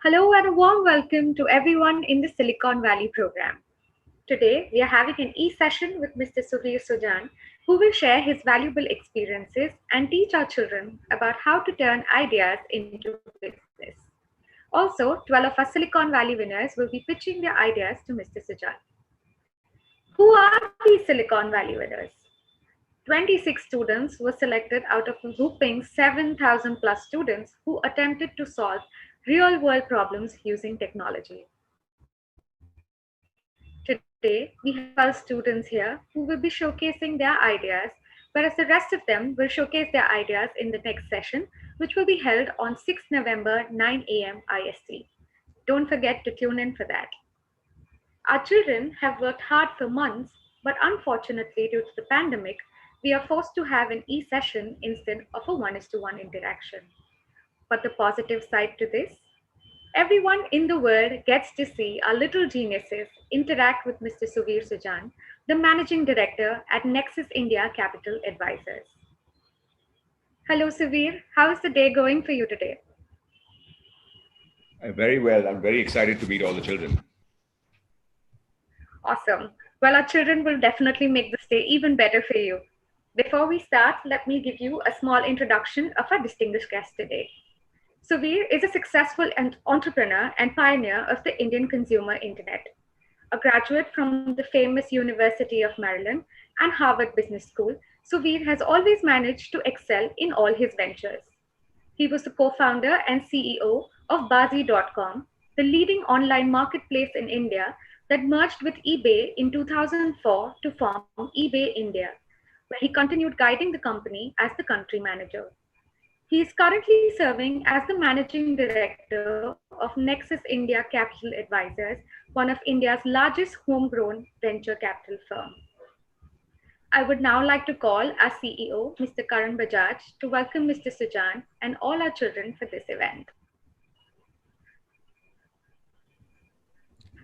Hello and a warm welcome to everyone in the Silicon Valley program. Today, we are having an e-session with Mr. Suvir Sujan, who will share his valuable experiences and teach our children about how to turn ideas into business. Also, 12 of our Silicon Valley winners will be pitching their ideas to Mr. Sujan. Who are these Silicon Valley winners? 26 students were selected out of a whopping 7,000 plus students who attempted to solve real world problems using technology. Today, we have 12 students here who will be showcasing their ideas, whereas the rest of them will showcase their ideas in the next session, which will be held on 6th November, 9 a.m. IST. Don't forget to tune in for that. Our children have worked hard for months, but unfortunately, due to the pandemic, we are forced to have an e session instead of a one-to-one interaction. But the positive side to this, everyone in the world gets to see our little geniuses interact with Mr. Suvir Sujan, the managing director at Nexus India Capital Advisors. Hello, Suvir. How is the day going for you today? Very well. I'm very excited to meet all the children. Awesome. Well, our children will definitely make this day even better for you. Before we start, let me give you a small introduction of our distinguished guest today. Suvir is a successful entrepreneur and pioneer of the Indian consumer internet. A graduate from the famous University of Maryland and Harvard Business School, Suvir has always managed to excel in all his ventures. He was the co-founder and CEO of Bazi.com, the leading online marketplace in India that merged with eBay in 2004 to form eBay India, where he continued guiding the company as the country manager. He is currently serving as the managing director of Nexus India Capital Advisors, one of India's largest homegrown venture capital firm. I would now like to call our CEO, Mr. Karan Bajaj, to welcome Mr. Sujan and all our children for this event.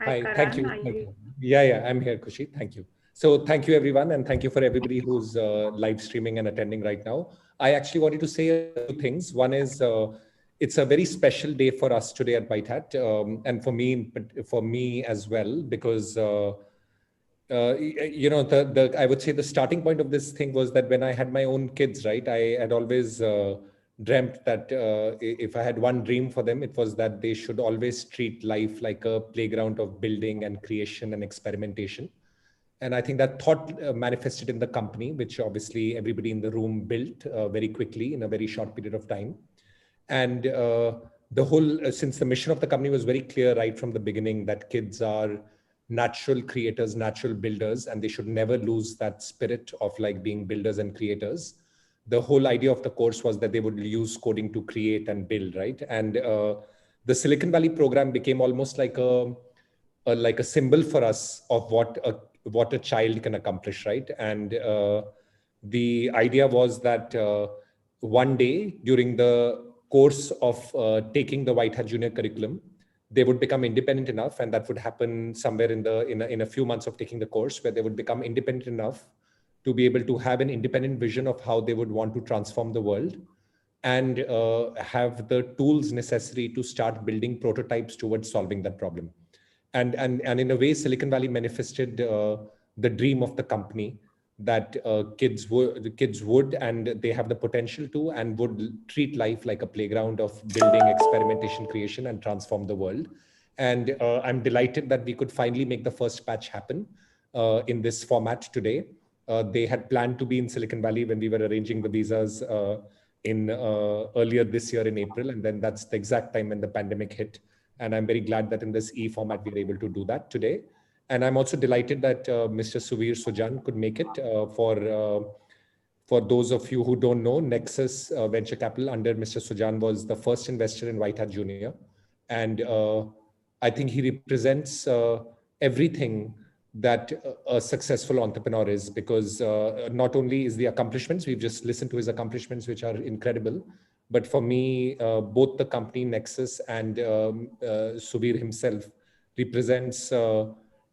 Hi, Hi, thank Karan. you. Are you? Yeah, I'm here, Kushi. Thank you. So thank you, everyone. And thank you for everybody who's live streaming and attending right now. I actually wanted to say a few things. One is it's a very special day for us today at Whitehat, and for me as well, because I would say the starting point of this thing was that when I had my own kids, right, I had always dreamt that if I had one dream for them, it was that they should always treat life like a playground of building and creation and experimentation. And I think that thought manifested in the company, which obviously everybody in the room built very quickly in a very short period of time. And since the mission of the company was very clear right from the beginning that kids are natural creators, natural builders, and they should never lose that spirit of like being builders and creators. The whole idea of the course was that they would use coding to create and build, right? And the Silicon Valley program became almost like a symbol for us of what a child can accomplish, right? And the idea was that one day during the course of taking the Whitehat Junior curriculum, they would become independent enough, and that would happen somewhere in a few months of taking the course, where they would become independent enough to be able to have an independent vision of how they would want to transform the world, and have the tools necessary to start building prototypes towards solving that problem. And in a way, Silicon Valley manifested the dream of the company that the kids would, and they have the potential to, and would treat life like a playground of building, experimentation, creation, and transform the world. And I'm delighted that we could finally make the first batch happen in this format today. They had planned to be in Silicon Valley when we were arranging the visas in earlier this year in April, and then that's the exact time when the pandemic hit. And I'm very glad that in this e-format, we were able to do that today. And I'm also delighted that Mr. Suvir Sujan could make it. For those of you who don't know, Nexus Venture Capital under Mr. Sujan was the first investor in Whitehat Junior. And I think he represents everything that a successful entrepreneur is, because not only is the accomplishments, we've just listened to his accomplishments, which are incredible, but for me, both the company Nexus and Suvir himself represents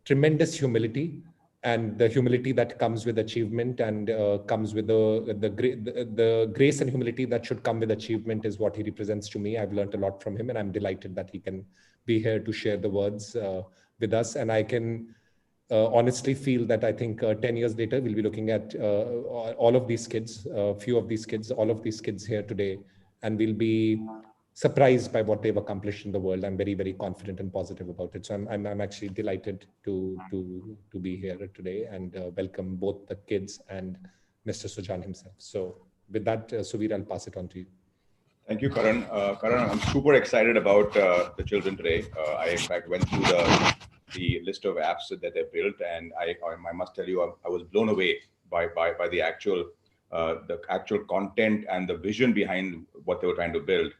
tremendous humility and the humility that comes with achievement and comes with the grace and humility that should come with achievement is what he represents to me. I've learned a lot from him, and I'm delighted that he can be here to share the words with us. And I can honestly feel that I think 10 years later, we'll be looking at all of these kids, few of these kids, all of these kids here today, and we'll be surprised by what they've accomplished in the world. I'm very, very confident and positive about it. So I'm actually delighted to be here today and welcome both the kids and Mr. Sujan himself. So with that, Suvir, I'll pass it on to you. Thank you, Karan. Karan, I'm super excited about the children today. I, in fact, went through the list of apps that they built, and I must tell you, I was blown away by the actual content and the vision behind what they were trying to build.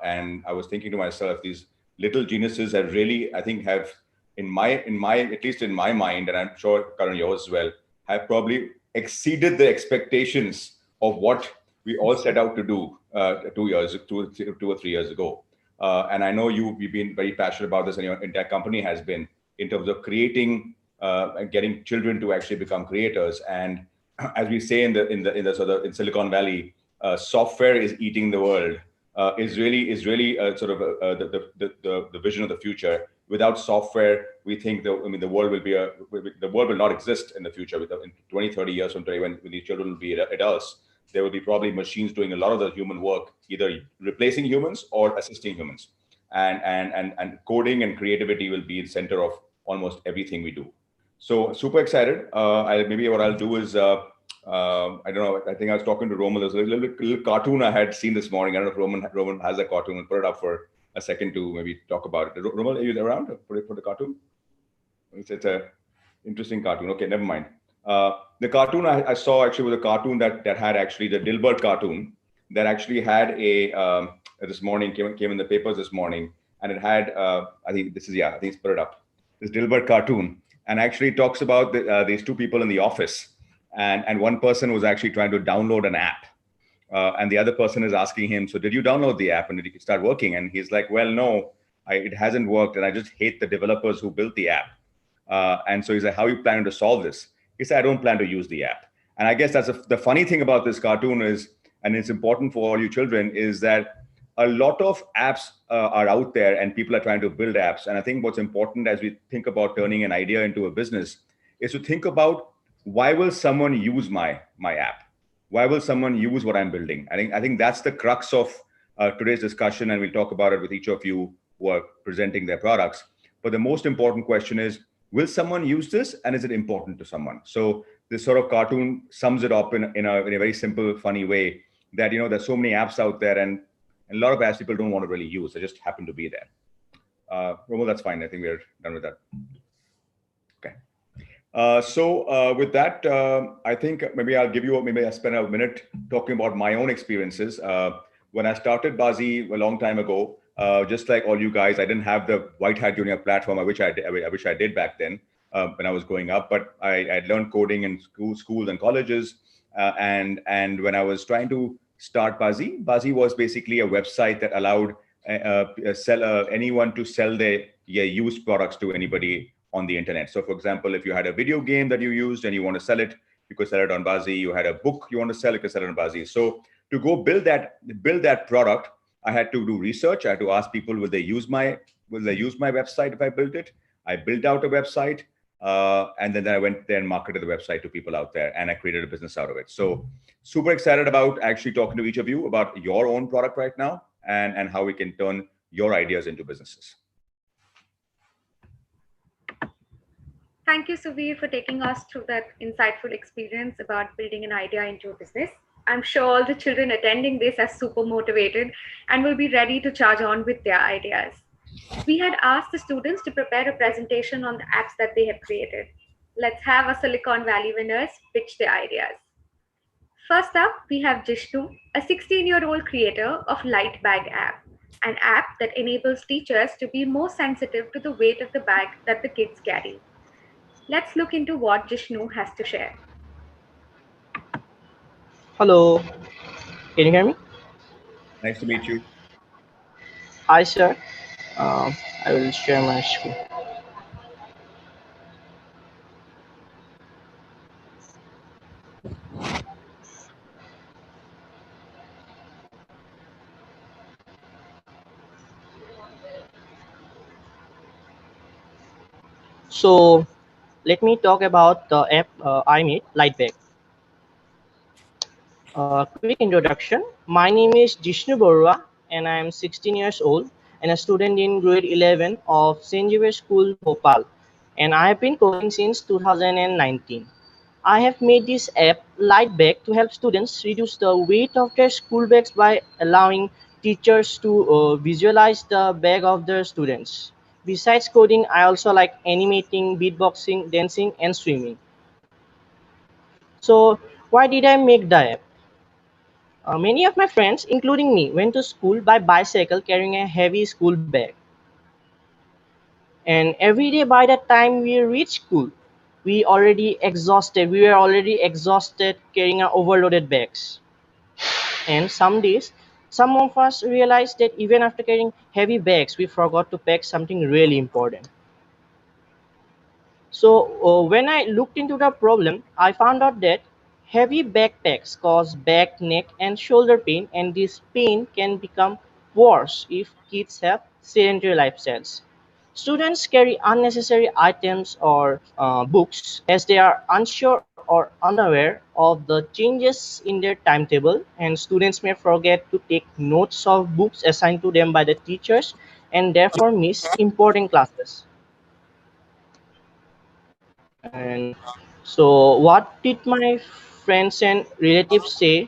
And I was thinking to myself, these little geniuses have really, I think, have at least in my mind, and I'm sure Karan yours as well, have probably exceeded the expectations of what we all set out to do 2 or 3 years ago. And I know you've been very passionate about this, and your entire company has been, in terms of creating and getting children to actually become creators. And as we say in Silicon Valley, software is eating the world. Is really the vision of the future. Without software, we think the world will not exist in the future. In 20, 30 years from today, when these children will be adults, there will be probably machines doing a lot of the human work, either replacing humans or assisting humans. And coding and creativity will be the center of almost everything we do. So super excited. Maybe what I'll do is, I don't know, I think I was talking to Roman. There's a little cartoon I had seen this morning. I don't know if Roman has a cartoon. I'll put it up for a second to maybe talk about it. Roman, are you around for the cartoon? It's a interesting cartoon. Okay, never mind. The cartoon I saw actually was a cartoon that had actually the Dilbert Cartoon that actually had this morning came in the papers this morning, and it had I think it's put it up. This Dilbert Cartoon, and actually talks about these two people in the office, and one person was actually trying to download an app, and the other person is asking him, so did you download the app and did it start working? And he's like, well, no, it hasn't worked, and I just hate the developers who built the app. And so he's like, how are you planning to solve this? He said, I don't plan to use the app. And I guess that's the funny thing about this cartoon is, and it's important for all you children, is that a lot of apps are out there and people are trying to build apps. And I think what's important as we think about turning an idea into a business is to think about, why will someone use my app? Why will someone use what I'm building? I think that's the crux of today's discussion, and we'll talk about it with each of you who are presenting their products. But the most important question is, will someone use this, and is it important to someone? So this sort of cartoon sums it up in a very simple, funny way that, there's so many apps out there, and a lot of apps people don't want to really use. They just happen to be there. Romo, that's fine. I think we're done with that. Okay. So with that, I think maybe I'll spend a minute talking about my own experiences. When I started Bazi a long time ago, just like all you guys, I didn't have the Whitehat Junior platform. I wish I did back then when I was growing up. But I learned coding in schools and colleges. And when I was trying to start Bazi was basically a website that allowed anyone to sell their used products to anybody on the internet. So, for example, if you had a video game that you used and you want to sell it, you could sell it on Bazi. You had a book you want to sell, you could sell it on Bazi. So, to go build that product, I had to do research. I had to ask people, will they use my website if I built it? I built out a website, and then I went there and marketed the website to people out there, and I created a business out of it. So super excited about actually talking to each of you about your own product right now and how we can turn your ideas into businesses. Thank you, Suvir, for taking us through that insightful experience about building an idea into a business. I'm sure all the children attending this are super motivated and will be ready to charge on with their ideas. We had asked the students to prepare a presentation on the apps that they have created. Let's have our Silicon Valley winners pitch their ideas. First up, we have Jishnu, a 16-year-old creator of Light Bag app, an app that enables teachers to be more sensitive to the weight of the bag that the kids carry. Let's look into what Jishnu has to share. Hello, can you hear me? Nice to meet you. Hi, sir. I will share my screen. So let me talk about the app I made, Lightbag. Quick introduction. My name is Jishnu Borua and I am 16 years old and a student in grade 11 of St. Xavier School, Bhopal. And I have been coding since 2019. I have made this app Lightbag to help students reduce the weight of their school bags by allowing teachers to visualize the bag of their students. Besides coding, I also like animating, beatboxing, dancing, and swimming. So, why did I make the app? Many of my friends, including me, went to school by bicycle carrying a heavy school bag. And every day by the time we reached school, we were already exhausted carrying our overloaded bags. And some days, some of us realized that even after carrying heavy bags, we forgot to pack something really important. So when I looked into the problem, I found out that heavy backpacks cause back, neck, and shoulder pain, and this pain can become worse if kids have sedentary lifestyles. Students carry unnecessary items or books as they are unsure or unaware of the changes in their timetable, and students may forget to take notes of books assigned to them by the teachers and therefore miss important classes. And so, what did my friends and relatives say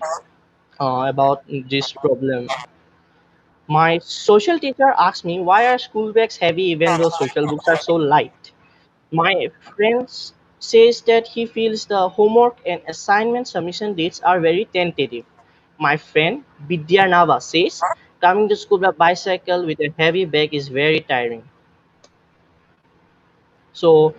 about this problem? My social teacher asked me why are school bags heavy even though social books are so light. My friend says that he feels the homework and assignment submission dates are very tentative. My friend Vidya Nava says coming to school by bicycle with a heavy bag is very tiring. So,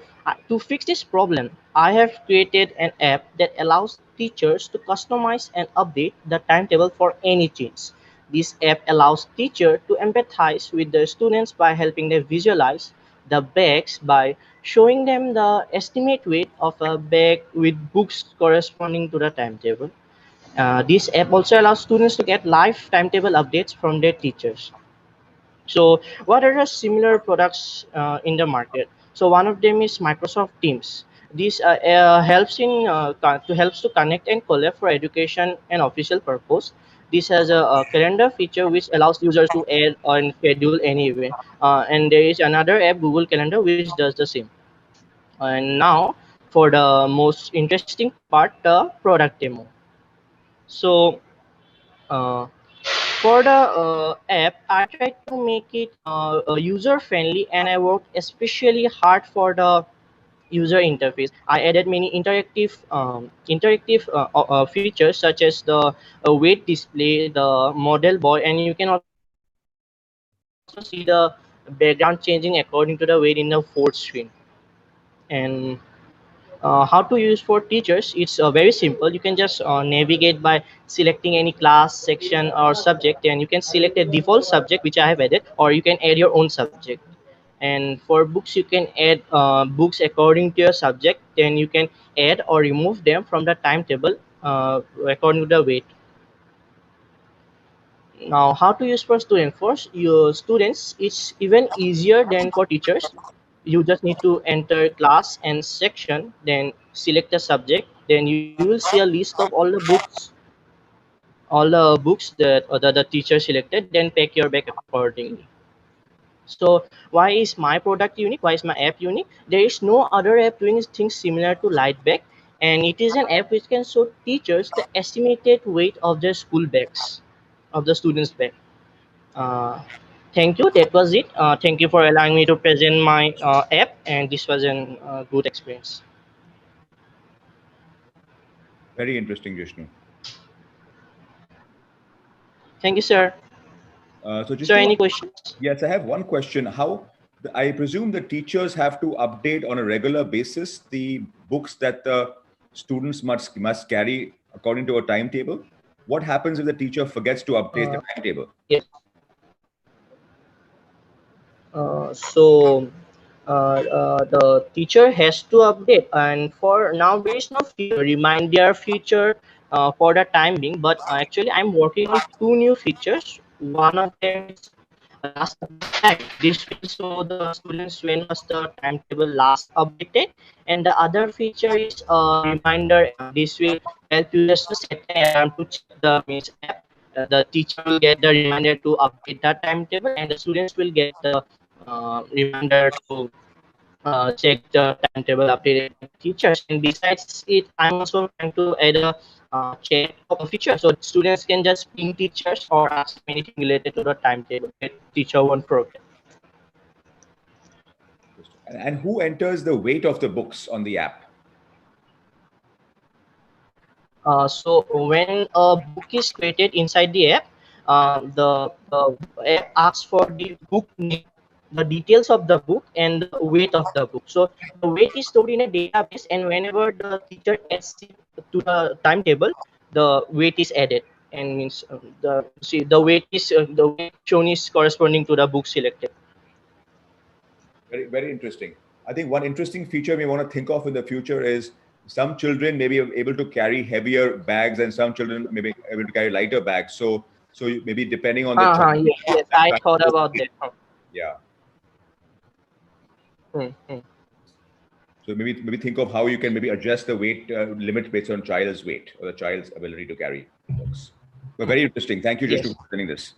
to fix this problem, I have created an app that allows teachers to customize and update the timetable for any change. This app allows teachers to empathize with the students by helping them visualize the bags by showing them the estimate weight of a bag with books corresponding to the timetable. This app also allows students to get live timetable updates from their teachers. So, what are the similar products in the market? So, one of them is Microsoft Teams. This helps to connect and collab for education and official purpose. This has a calendar feature which allows users to add and schedule any event. And there is another app, Google Calendar, which does the same. And now, for the most interesting part, the product demo. So, uh, for the app, I tried to make it user friendly and I worked especially hard for the user interface. I added many interactive features such as the weight display, the model boy, and you can also see the background changing according to the weight in the fourth screen. And how to use for teachers, it's very simple. You can just navigate by selecting any class section or subject, and you can select a default subject which I have added, or you can add your own subject. And for books you can add books according to your subject, then you can add or remove them from the timetable according to the weight. Now, how to use for students? For your students, it's even easier than for teachers. You just need to enter class and section, then select a subject, then you will see a list of all the books that the teacher selected, then pack your bag accordingly. So why is my product unique? Why is my app unique? There is no other app doing things similar to Lightbag, and it is an app which can show teachers the estimated weight of their school bags, of the students' bag. Uh, Thank you. That was it. Thank you for allowing me to present my app, and this was a good experience. Very interesting, Jishnu. Thank you, sir. So, Sir, Jishnu, any questions? yes, I have one question. I presume the teachers have to update on a regular basis the books that the students must carry according to a timetable. What happens if the teacher forgets to update the timetable? Yes. So the teacher has to update, and for now there is no reminder feature for the time being. But actually, I'm working on two new features. One of them is last update. This will show the students when was the timetable last updated, and the other feature is a reminder app. This will help you just to set an alarm to check the means app. The teacher will get the reminder to update the timetable, and the students will get the reminder to check the timetable updated by teachers. And besides it, I'm also trying to add a chat feature so students can just ping teachers or ask anything related to the timetable that teacher won't forget. And who enters the weight of the books on the app? So when a book is created inside the app, the app asks for the book name, the details of the book, and the weight of the book. So the weight is stored in a database, and whenever the teacher adds it to the timetable, the weight is added. And means the weight shown is corresponding to the book selected. Very, very interesting. I think one interesting feature we want to think of in the future is some children may be able to carry heavier bags and some children may be able to carry lighter bags. So maybe depending on the child. Yes, I thought about that. Yeah. Hmm. So maybe think of how you can maybe adjust the weight limit based on child's weight or the child's ability to carry books. But very interesting. Thank you, Yes. Jishnu, for explaining this.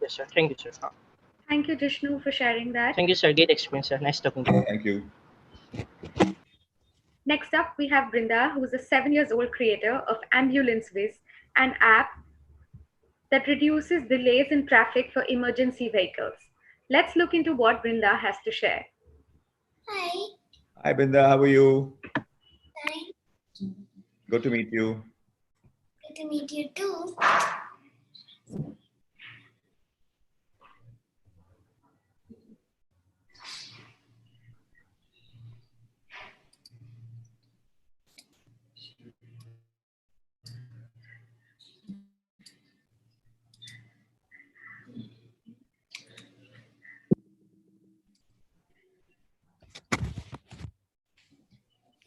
Yes, sir. Thank you, sir. Thank you, Jishnu, for sharing that. Thank you, sir. Great experience, sir. Nice talking to you. Thank you. Next up, we have Brinda, who is a 7-year-old creator of Ambulance Viz, an app that reduces delays in traffic for emergency vehicles. Let's look into what Brinda has to share. Hi. Hi, Binda. How are you? Hi. Good to meet you. Good to meet you too.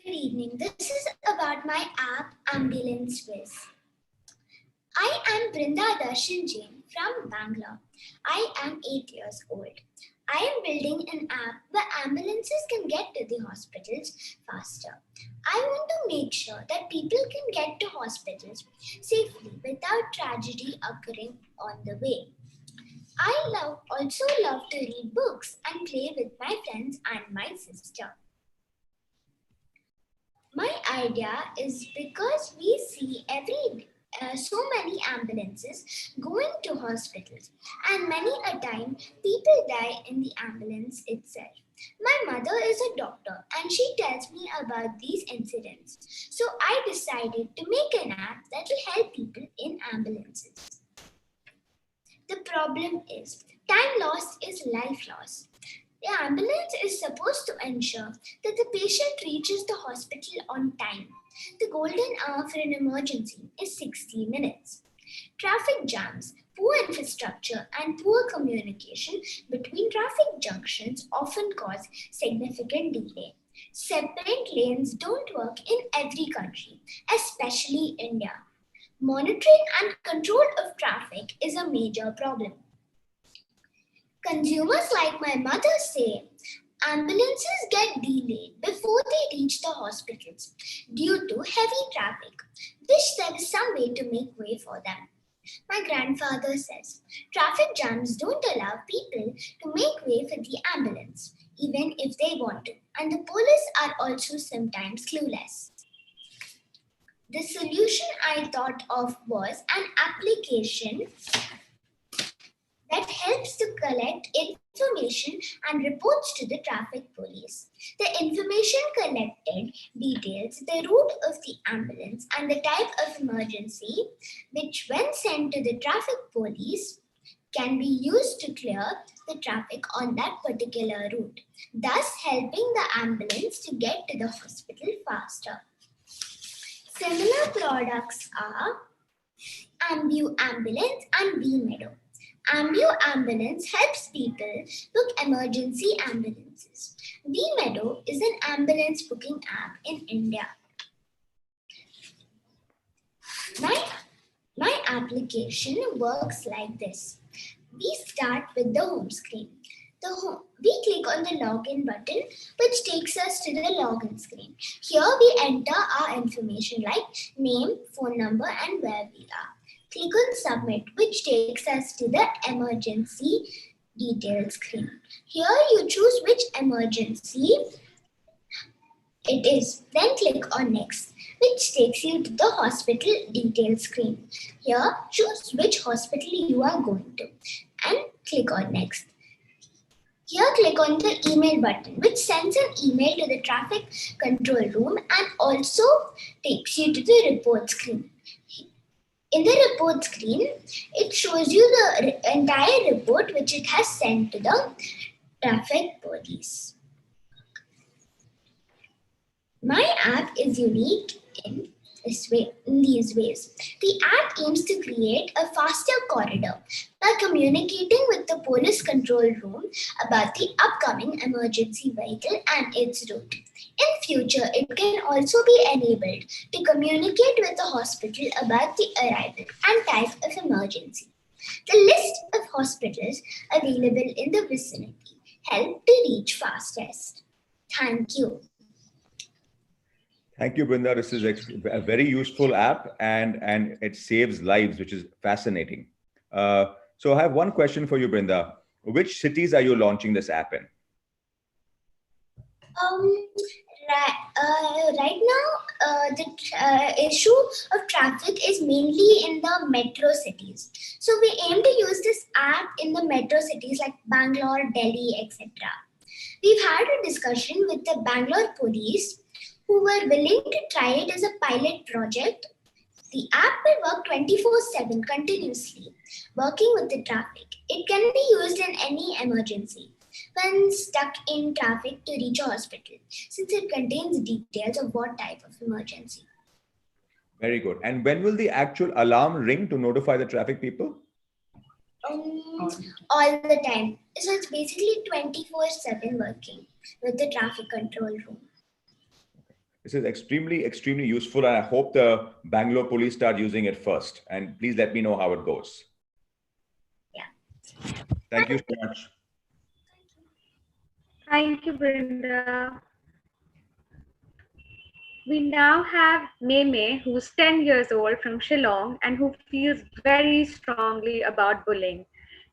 Good evening. This is about my app Ambulance Viz. I am Brinda Darshan Jain from Bangalore. I am 8 years old. I am building an app where ambulances can get to the hospitals faster. I want to make sure that people can get to hospitals safely without tragedy occurring on the way. I also love to read books and play with my friends and my sister. My idea is because we see so many ambulances going to hospitals, and many a time people die in the ambulance itself. My mother is a doctor and she tells me about these incidents. So I decided to make an app that will help people in ambulances. The problem is time lost is life lost. The ambulance is supposed to ensure that the patient reaches the hospital on time. The golden hour for an emergency is 60 minutes. Traffic jams, poor infrastructure, and poor communication between traffic junctions often cause significant delay. Separate lanes don't work in every country, especially India. Monitoring and control of traffic is a major problem. Consumers like my mother say ambulances get delayed before they reach the hospitals due to heavy traffic. Wish there was some way to make way for them. My grandfather says traffic jams don't allow people to make way for the ambulance, even if they want to, and the police are also sometimes clueless. The solution I thought of was an application that helps to collect information and reports to the traffic police. The information collected details the route of the ambulance and the type of emergency, which when sent to the traffic police, can be used to clear the traffic on that particular route, thus helping the ambulance to get to the hospital faster. Similar products are Ambu Ambulance and B Meadow. Ambu Ambulance helps people book emergency ambulances. B Meadow is an ambulance booking app in India. My application works like this. We start with the home screen. We click on the login button, which takes us to the login screen. Here we enter our information like name, phone number, and where we are. Click on submit, which takes us to the emergency details screen. Here you choose which emergency it is. Then click on next, which takes you to the hospital details screen. Here choose which hospital you are going to and click on next. Here click on the email button, which sends an email to the traffic control room and also takes you to the report screen. In the report screen, it shows you the entire report which it has sent to the traffic police. My app is unique in these ways. The app aims to create a faster corridor by communicating with the police control room about the upcoming emergency vehicle and its route. In future, it can also be enabled to communicate with the hospital about the arrival and type of emergency. The list of hospitals available in the vicinity help to reach fastest. Thank you. Thank you, Brinda. This is a very useful app and it saves lives, which is fascinating. So I have one question for you, Brinda. Which cities are you launching this app in? Right now, the issue of traffic is mainly in the metro cities. So we aim to use this app in the metro cities like Bangalore, Delhi, etc. We've had a discussion with the Bangalore police who were willing to try it as a pilot project. The app will work 24/7 continuously, working with the traffic. It can be used in any emergency when stuck in traffic to reach a hospital, since it contains details of what type of emergency. Very good. And when will the actual alarm ring to notify the traffic people? All the time. So it's basically 24/7 working with the traffic control room. This is extremely, extremely useful, and I hope the Bangalore police start using it first. And please let me know how it goes. Yeah. Thank you so much. Thank you, Brinda. We now have Meme, who's 10 years old from Shillong and who feels very strongly about bullying.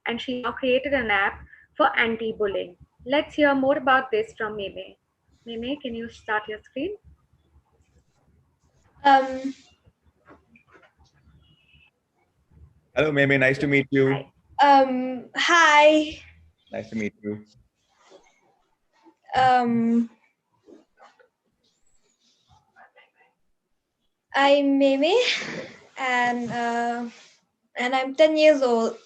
And she now created an app for anti-bullying. Let's hear more about this from Meme. Meme, can you start your screen? Hello, Meme. Nice to meet you. Hi. Hi. Nice to meet you. I'm Meme, and I'm 10 years old.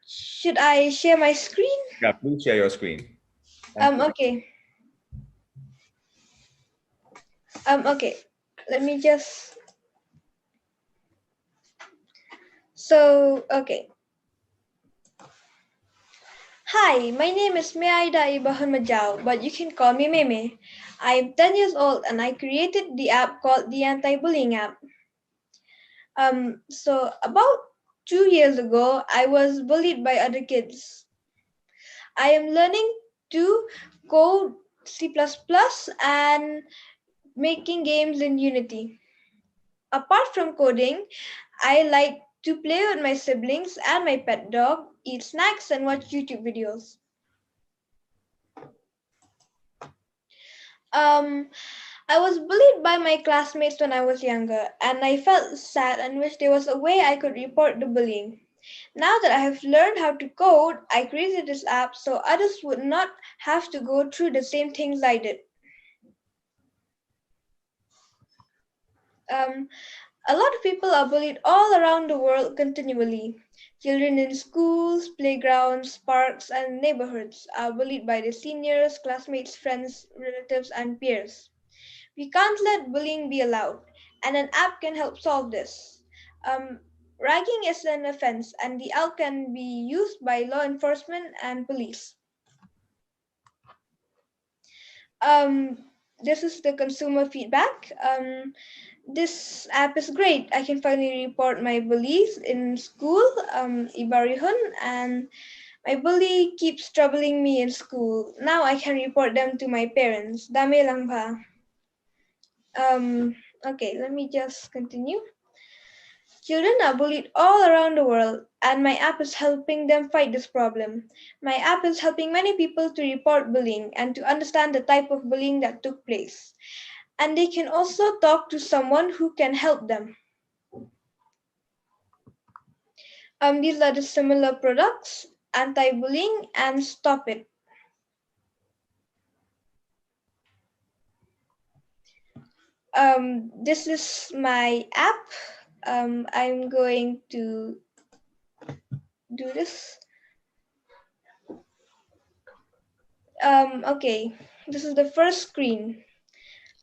Should I share my screen? Yeah, please share your screen. Okay. Okay. Let me just. So, okay. Hi, my name is Meaida Ibahan Majau, but you can call me Meme. I'm 10 years old and I created the app called the Anti-Bullying app. So about 2 years ago, I was bullied by other kids. I am learning to code C++ and making games in Unity. Apart from coding, I like to play with my siblings and my pet dog, eat snacks, and watch YouTube videos. I was bullied by my classmates when I was younger, and I felt sad and wished there was a way I could report the bullying. Now that I have learned how to code, I created this app so others would not have to go through the same things I did. A lot of people are bullied all around the world continually. Children in schools, playgrounds, parks, and neighborhoods are bullied by their seniors, classmates, friends, relatives, and peers. We can't let bullying be allowed, and an app can help solve this. Ragging is an offense, and the app can be used by law enforcement and police. This is the consumer feedback. This app is great. I can finally report my bullies in school, Ibarihun, and my bully keeps troubling me in school. Now I can report them to my parents. Dame lang ba? Okay, let me just continue. Children are bullied all around the world, and my app is helping them fight this problem. My app is helping many people to report bullying and to understand the type of bullying that took place. And they can also talk to someone who can help them. These are the similar products: anti-bullying and Stop It. This is my app. I'm going to do this. Okay, this is the first screen.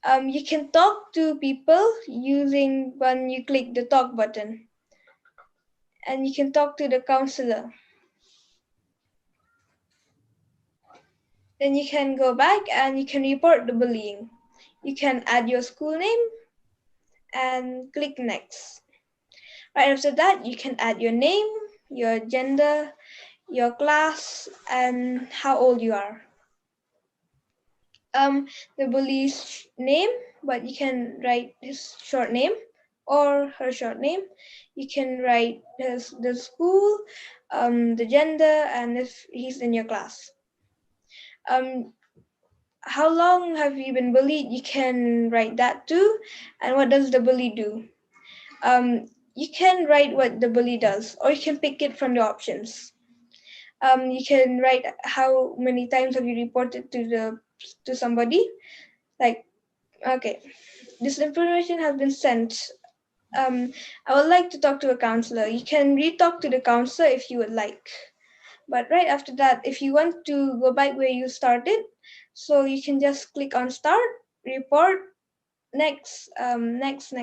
You can talk to people using when you click the talk button, and you can talk to the counselor. Then you can go back and you can report the bullying. You can add your school name and click next. Right after that, you can add your name, your gender, your class, and how old you are. The bully's name, but you can write his short name or her short name. You can write the school, the gender, and if he's in your class. How long have you been bullied? You can write that too. And what does the bully do? You can write what the bully does, or you can pick it from the options. You can write how many times have you reported to somebody. Like, okay, this information has been sent. I would like to talk to a counselor. You can re-talk to the counselor if you would like. But right after that, if you want to go back where you started, so you can just click on Start, Report, Next, next,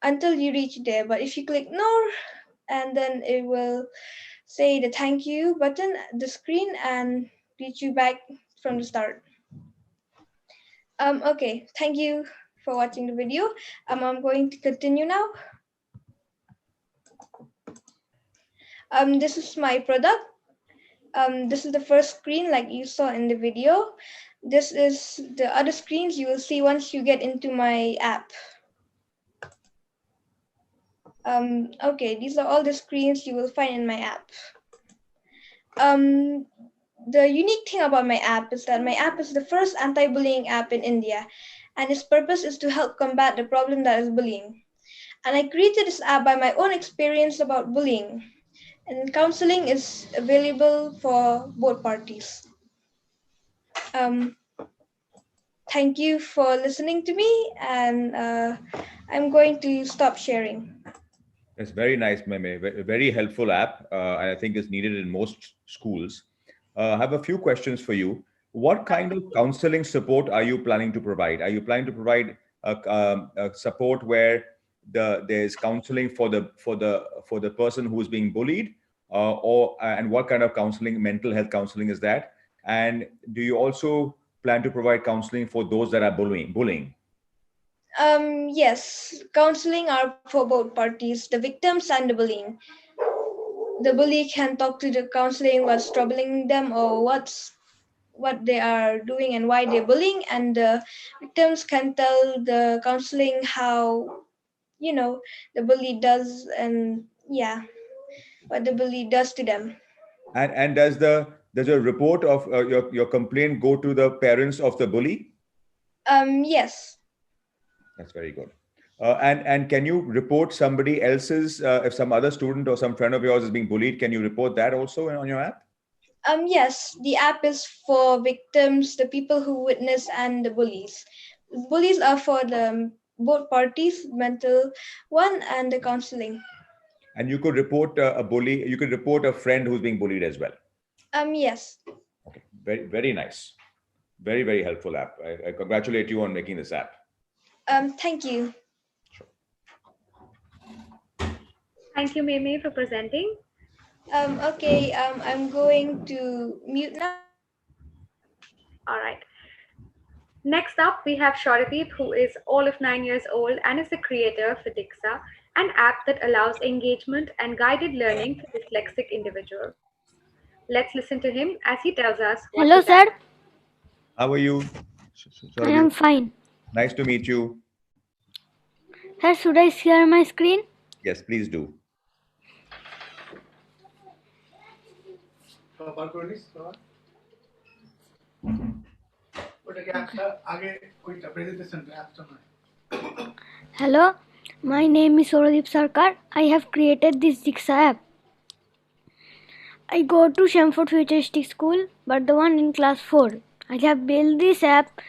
until you reach there. But if you click No, and then it will say the thank you button at the screen and reach you back from the start. Okay, thank you for watching the video. I'm going to continue now. This is my product. This is the first screen like you saw in the video. This is the other screens you will see once you get into my app. Okay, these are all the screens you will find in my app. The unique thing about my app is that my app is the first anti-bullying app in India, and its purpose is to help combat the problem that is bullying. And I created this app by my own experience about bullying, and counseling is available for both parties. Thank you for listening to me, and I'm going to stop sharing. It's very nice, Meme. Very helpful app, and I think is needed in most schools. I have a few questions for you. What kind of counseling support are you planning to provide? Are you planning to provide a support where there's counseling for the person who is being bullied, or and what kind of counseling, mental health counseling is that? And do you also plan to provide counseling for those that are bullying? Yes, counseling are for both parties, the victims and the bullying. The bully can talk to the counseling what's troubling them or what they are doing and why they're bullying, and the victims can tell the counseling how the bully does, and yeah, what the bully does to them. And does a report of your complaint go to the parents of the bully? Yes. That's very good. And can you report somebody else's, if some other student or some friend of yours is being bullied, can you report that also on your app? Yes, the app is for victims, the people who witness, and the bullies. Bullies are for the both parties, mental one and the counseling. And you could report a bully, you could report a friend who's being bullied as well. Yes. Okay, very, very nice. Very, very helpful app. I congratulate you on making this app. Thank you. Sure. Thank you, Meme, for presenting. Okay, I'm going to mute now. All right. Next up, we have Shoradeep, who is all of 9 years old and is the creator for Dixa, an app that allows engagement and guided learning for dyslexic individuals. Let's listen to him as he tells us what Hello, his app sir. is. How are you, I Saurabh? am fine. Nice to meet you. Sir, should I share my screen? Yes, please do. Hello, my name is Soradeep Sarkar. I have created this Diksha app. I go to Shamford Futuristic School, but the one in class 4. I have built this app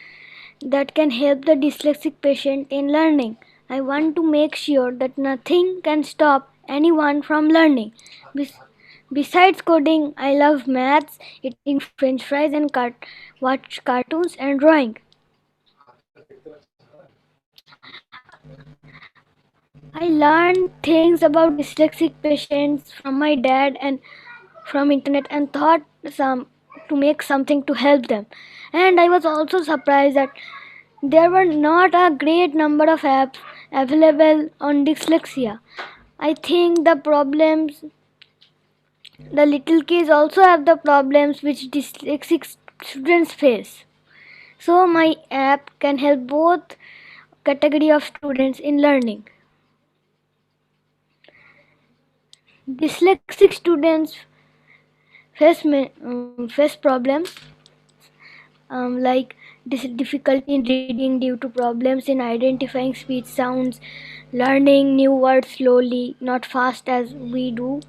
that can help the dyslexic patient in learning. I want to make sure that nothing can stop anyone from learning. Besides coding, I love maths, eating french fries and watch cartoons and drawing. I learned things about dyslexic patients from my dad and from internet and thought some to make something to help them. And I was also surprised that there were not a great number of apps available on dyslexia. I think the little kids also have the problems which dyslexic students face. So my app can help both category of students in learning. Dyslexic students face problems like difficulty in reading due to problems in identifying speech sounds, learning new words slowly, not fast as we do,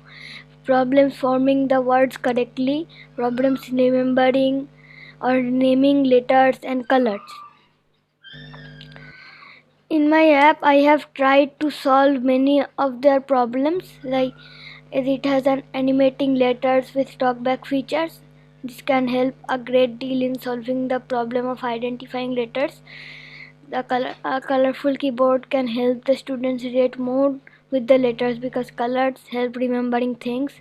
problems forming the words correctly, problems remembering or naming letters and colors. In my app, I have tried to solve many of their problems, like it has an animating letters with talkback features. This can help a great deal in solving the problem of identifying letters. A colorful keyboard can help the students relate more with the letters because colors help remembering things.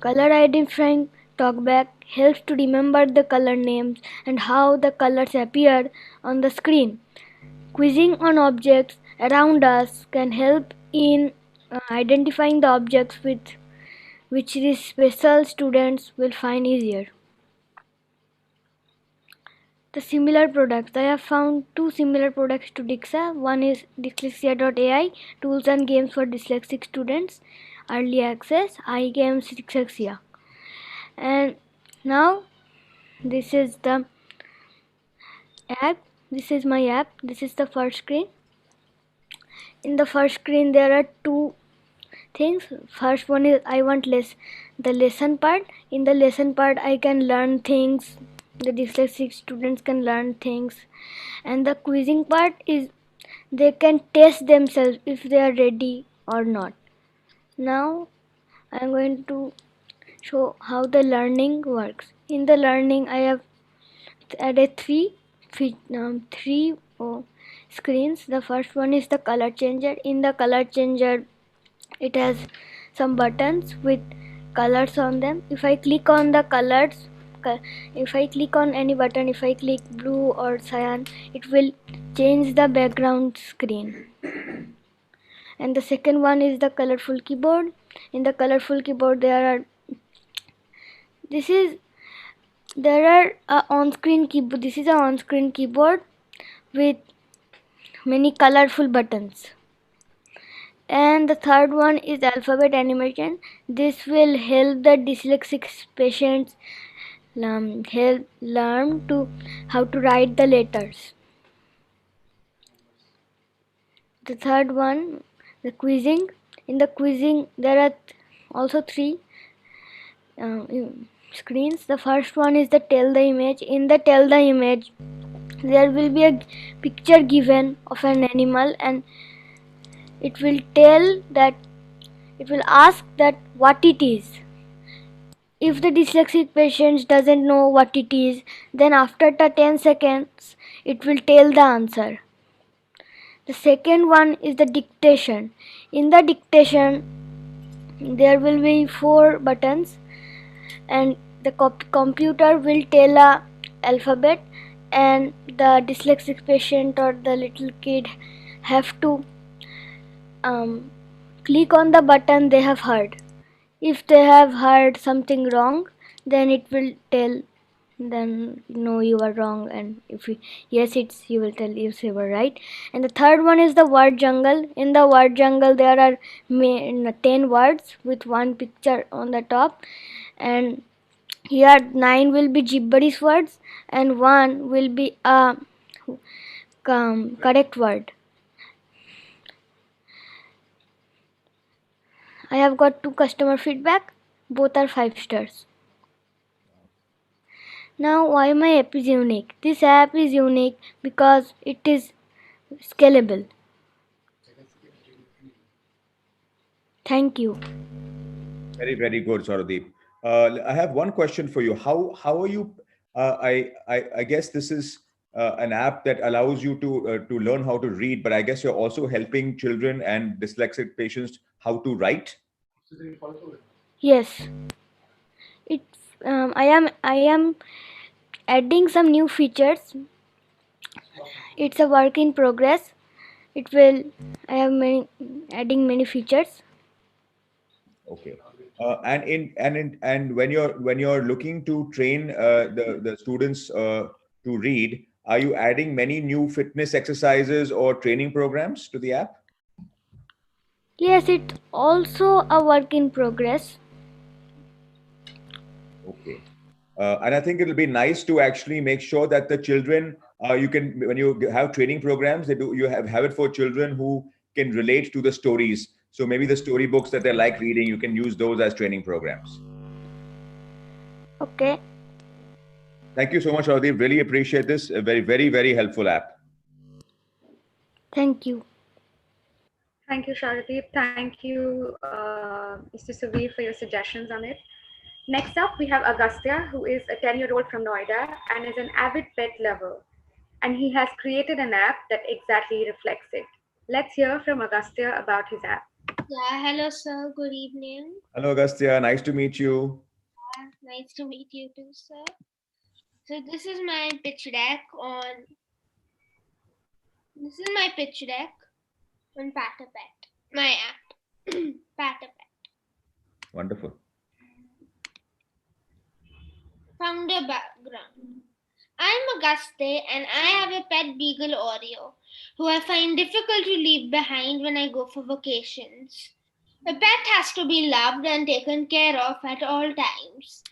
Color identifying talkback helps to remember the color names and how the colors appear on the screen. Quizzing on objects around us can help in identifying the objects with which these special students will find easier. The similar products. I have found two similar products to Dixa. One is dyslexia.ai, tools and games for dyslexic students, early access, iGames Dyslexia. And now this is the app. This is my app. This is the first screen. In the first screen there are two things. First one is I want the lesson part. In the lesson part I can learn things. The dyslexic students can learn things. And the quizzing part is they can test themselves if they are ready or not. Now I'm going to show how the learning works. In the learning I have added three screens. The first one is the color changer. In the color changer it has some buttons with colors on them. If I click on the colors, if I click on any button, if I click blue or cyan, it will change the background screen. And the second one is the colorful keyboard. In the colorful keyboard there are on-screen keyboard. This is a on-screen keyboard with many colorful buttons. And the third one is alphabet animation. This will help the dyslexic patients help learn to how to write the letters. The third one, the quizzing. In the quizzing there are also three screens. The first one is the tell the image. In the tell the image there will be a picture given of an animal and it will ask that what it is. If the dyslexic patient doesn't know what it is, then after the 10 seconds it will tell the answer. The second one is the dictation. In the dictation there will be 4 buttons and the computer will tell a alphabet and the dyslexic patient or the little kid have to click on the button they have heard. If they have heard something wrong, then it will tell then no, you are wrong, and if you, yes, it's, you will tell yes, you were right. And the third one is the word jungle. In the word jungle there are 10 words with one picture on the top, and here 9 will be gibberish words and 1 will be a correct word. I have got 2 customer feedback, both are 5 stars. Now, why my app is unique? This app is unique because it is scalable. Thank you. Very, very good, Saradeep. I have one question for you. How are you? I guess this is an app that allows you to learn how to read, but I guess you're also helping children and dyslexic patients how to write. Yes, it. I am adding some new features. It's a work in progress. It will. I am adding many features. Okay. And when you're looking to train the students to read, are you adding many new fitness exercises or training programs to the app? Yes, it's also a work in progress. Okay. And I think it'll be nice to actually make sure that the children, you can, when you have training programs, you have it for children who can relate to the stories. So maybe the storybooks that they like reading, you can use those as training programs. Okay. Thank you so much, Radeep. Really appreciate this. A very, very, very helpful app. Thank you. Thank you, Sharadeep. Thank you, Mr. Suvir, for your suggestions on it. Next up, we have Agastya, who is a 10-year-old from Noida and is an avid pet lover. And he has created an app that exactly reflects it. Let's hear from Agastya about his app. Yeah, hello, sir. Good evening. Hello, Agastya. Nice to meet you. Nice to meet you too, sir. So this is my pitch deck on. This is my pitch deck on Patapet, my app, Patapet. Wonderful. Founder background. I'm Auguste and I have a pet beagle Oreo, who I find difficult to leave behind when I go for vacations. A pet has to be loved and taken care of at all times.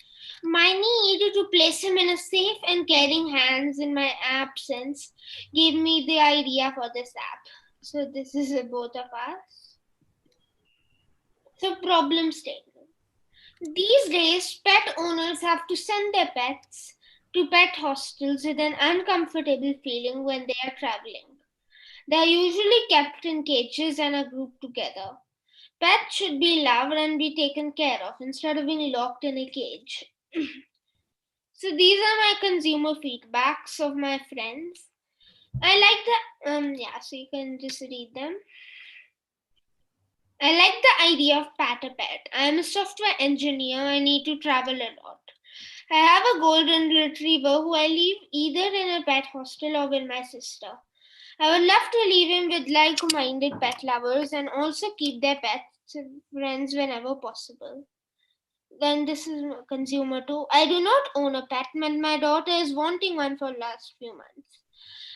My need to place him in a safe and caring hands in my absence gave me the idea for this app. So this is both of us. So problem statement. These days, pet owners have to send their pets to pet hostels with an uncomfortable feeling when they are traveling. They are usually kept in cages and are grouped together. Pets should be loved and be taken care of instead of being locked in a cage. So these are my consumer feedbacks of my friends. I like so you can just read them. I like the idea of Patapet. I am a software engineer. I need to travel a lot. I have a golden retriever who I leave either in a pet hostel or with my sister. I would love to leave him with like-minded pet lovers and also keep their pets friends whenever possible. Then this is consumer too. I do not own a pet, and my daughter is wanting one for the last few months.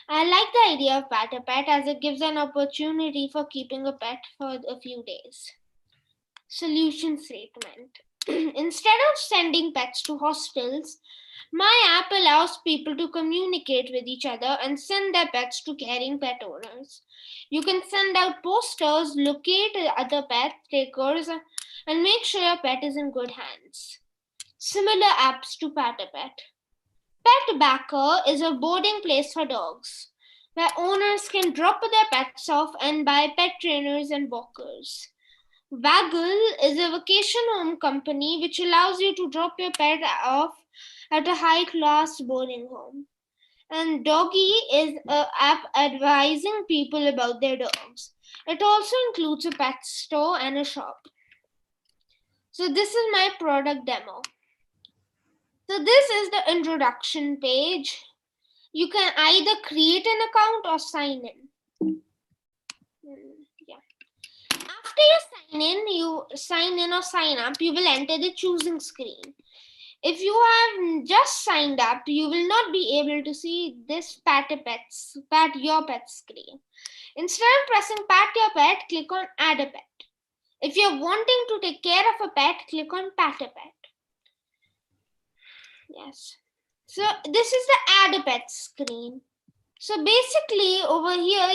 I like the idea of Patapet as it gives an opportunity for keeping a pet for a few days. Solution statement. Instead of sending pets to hostels, my app allows people to communicate with each other and send their pets to caring pet owners. You can send out posters, locate other pet takers, and make sure your pet is in good hands. Similar apps to Patapet. Pet Backer is a boarding place for dogs, where owners can drop their pets off and buy pet trainers and walkers. Waggle is a vacation home company which allows you to drop your pet off at a high-class boarding home. And Doggy is an app advising people about their dogs. It also includes a pet store and a shop. So this is my product demo. So this is the introduction page. you can either create an account or sign in. Yeah. After you sign in or sign up, you will enter the choosing screen. If you have just signed up, you will not be able to see this pat your pet screen. Instead of pressing pat your pet, click on add a pet. If you're wanting to take care of a pet, click on pat a pet. Yes. So this is the add a pet screen. So basically over here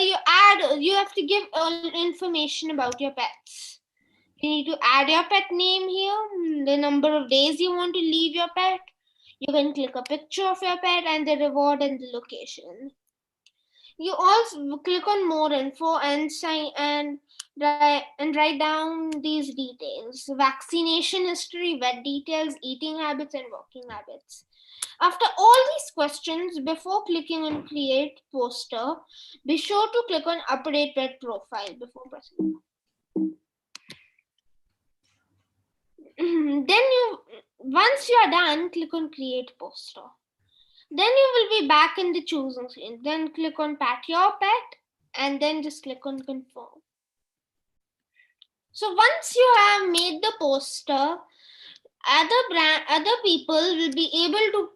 you have to give all information about your pets. You need to add your pet name here, the number of days you want to leave your pet. You can click a picture of your pet and the reward and the location. You also click on more info and write down these details: vaccination history, vet details, eating habits, and walking habits. After all these questions, before clicking on create poster, be sure to click on update pet profile before pressing. Once you are done, click on create poster. Then you will be back in the choosing screen. Then click on pat your pet and then just click on confirm. So once you have made the poster, other people will be able to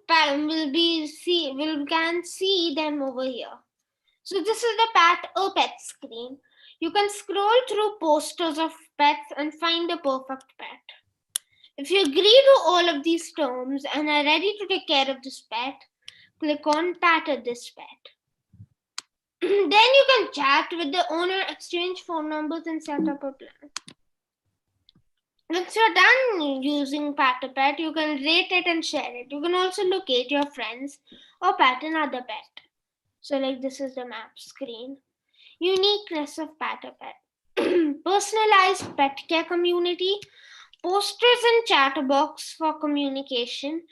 can see them over here. So this is the pat a pet screen. You can scroll through posters of pets and find the perfect pet. If you agree to all of these terms and are ready to take care of this pet, click on pat this pet. Then you can chat with the owner, exchange phone numbers, and set up a plan. Once you're done using pat a pet, you can rate it and share it. You can also locate your friends or pat another pet. So like this is the map screen. Uniqueness of pat a pet. Personalized pet care community. Posters and chat box for communication,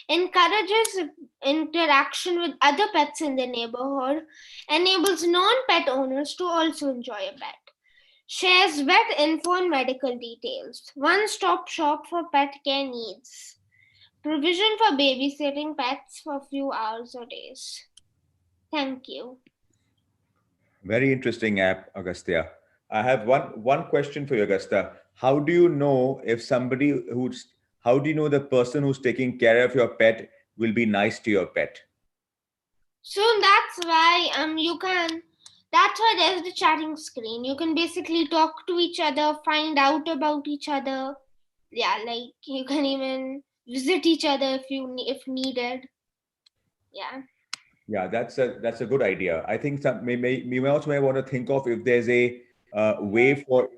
encourages interaction with other pets in the neighborhood, enables non-pet owners to also enjoy a pet, shares vet info and medical details, one-stop shop for pet care needs, provision for babysitting pets for a few hours or days. Thank you. Very interesting app, Agastya. I have one question for you, Augusta. How do you know if how do you know the person who's taking care of your pet will be nice to your pet? So that's why that's why there's the chatting screen. You can basically talk to each other, find out about each other. Yeah, like you can even visit each other if needed. Yeah. Yeah, that's a good idea. I think we also may want to think of if there's a way for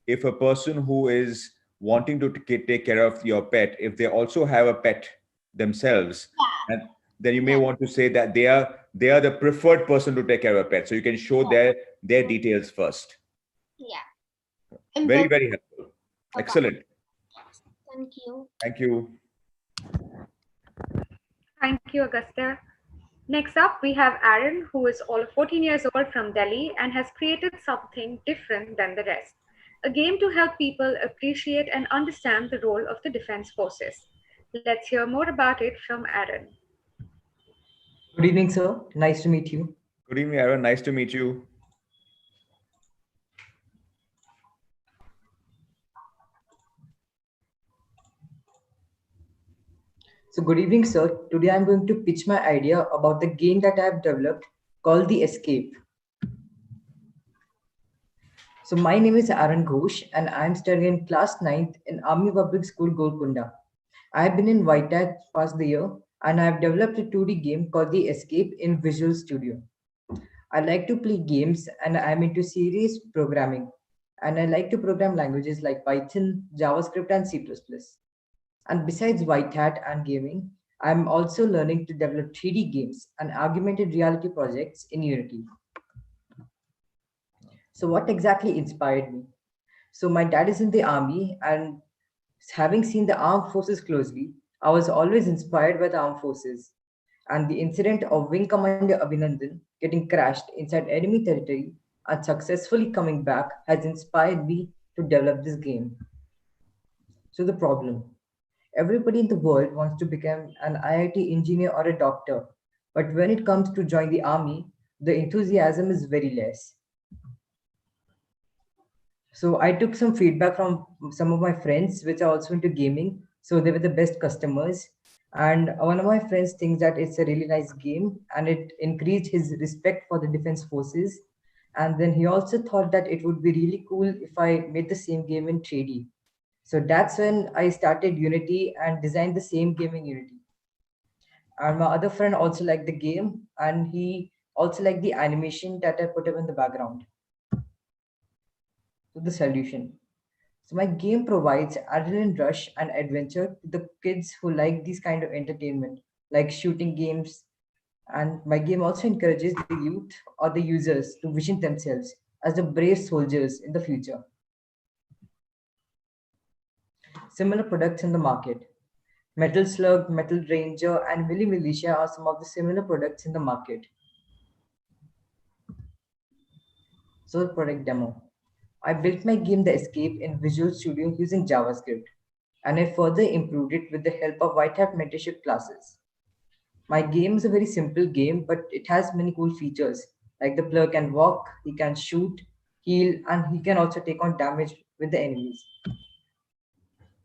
if a person who is wanting to take care of your pet, if they also have a pet themselves, and then you may want to say that they are the preferred person to take care of a pet. So you can show their details first. Yeah. Very helpful. Excellent. Thank you. Thank you. Thank you, Augusta. Next up, we have Aaron, who is all 14 years old from Delhi and has created something different than the rest. A game to help people appreciate and understand the role of the defense forces. Let's hear more about it from Aaron. Good evening, sir. Nice to meet you. Good evening, Aaron. Nice to meet you. So good evening, sir. Today I'm going to pitch my idea about the game that I have developed called the Escape. So my name is Aaron Ghosh and I'm studying in class 9th in Army Public School, Golconda. I have been in Whitehat past the year and I have developed a 2D game called the Escape in Visual Studio. I like to play games and I'm into serious programming. And I like to program languages like Python, JavaScript, and C++. And besides Whitehat and gaming, I'm also learning to develop 3D games and augmented reality projects in Unity. So what exactly inspired me? So my dad is in the army, and having seen the armed forces closely, I was always inspired by the armed forces. And the incident of Wing Commander Abhinandan getting crashed inside enemy territory and successfully coming back has inspired me to develop this game. So the problem. Everybody in the world wants to become an IIT engineer or a doctor, But when it comes to join the army, the enthusiasm is very less. So I took some feedback from some of my friends, which are also into gaming. So they were the best customers. And one of my friends thinks that it's a really nice game and it increased his respect for the defense forces. And then he also thought that it would be really cool if I made the same game in 3D. So that's when I started Unity and designed the same game in Unity. And my other friend also liked the game and he also liked the animation that I put up in the background. So the solution. So my game provides adrenaline rush and adventure to the kids who like these kind of entertainment, like shooting games. And my game also encourages the youth or the users to vision themselves as the brave soldiers in the future. Similar products in the market. Metal Slug, Metal Ranger, and Milli Militia are some of the similar products in the market. So the product demo. I built my game The Escape in Visual Studio using JavaScript, and I further improved it with the help of Whitehat mentorship classes. My game is a very simple game, but it has many cool features, like the player can walk, he can shoot, heal, and he can also take on damage with the enemies.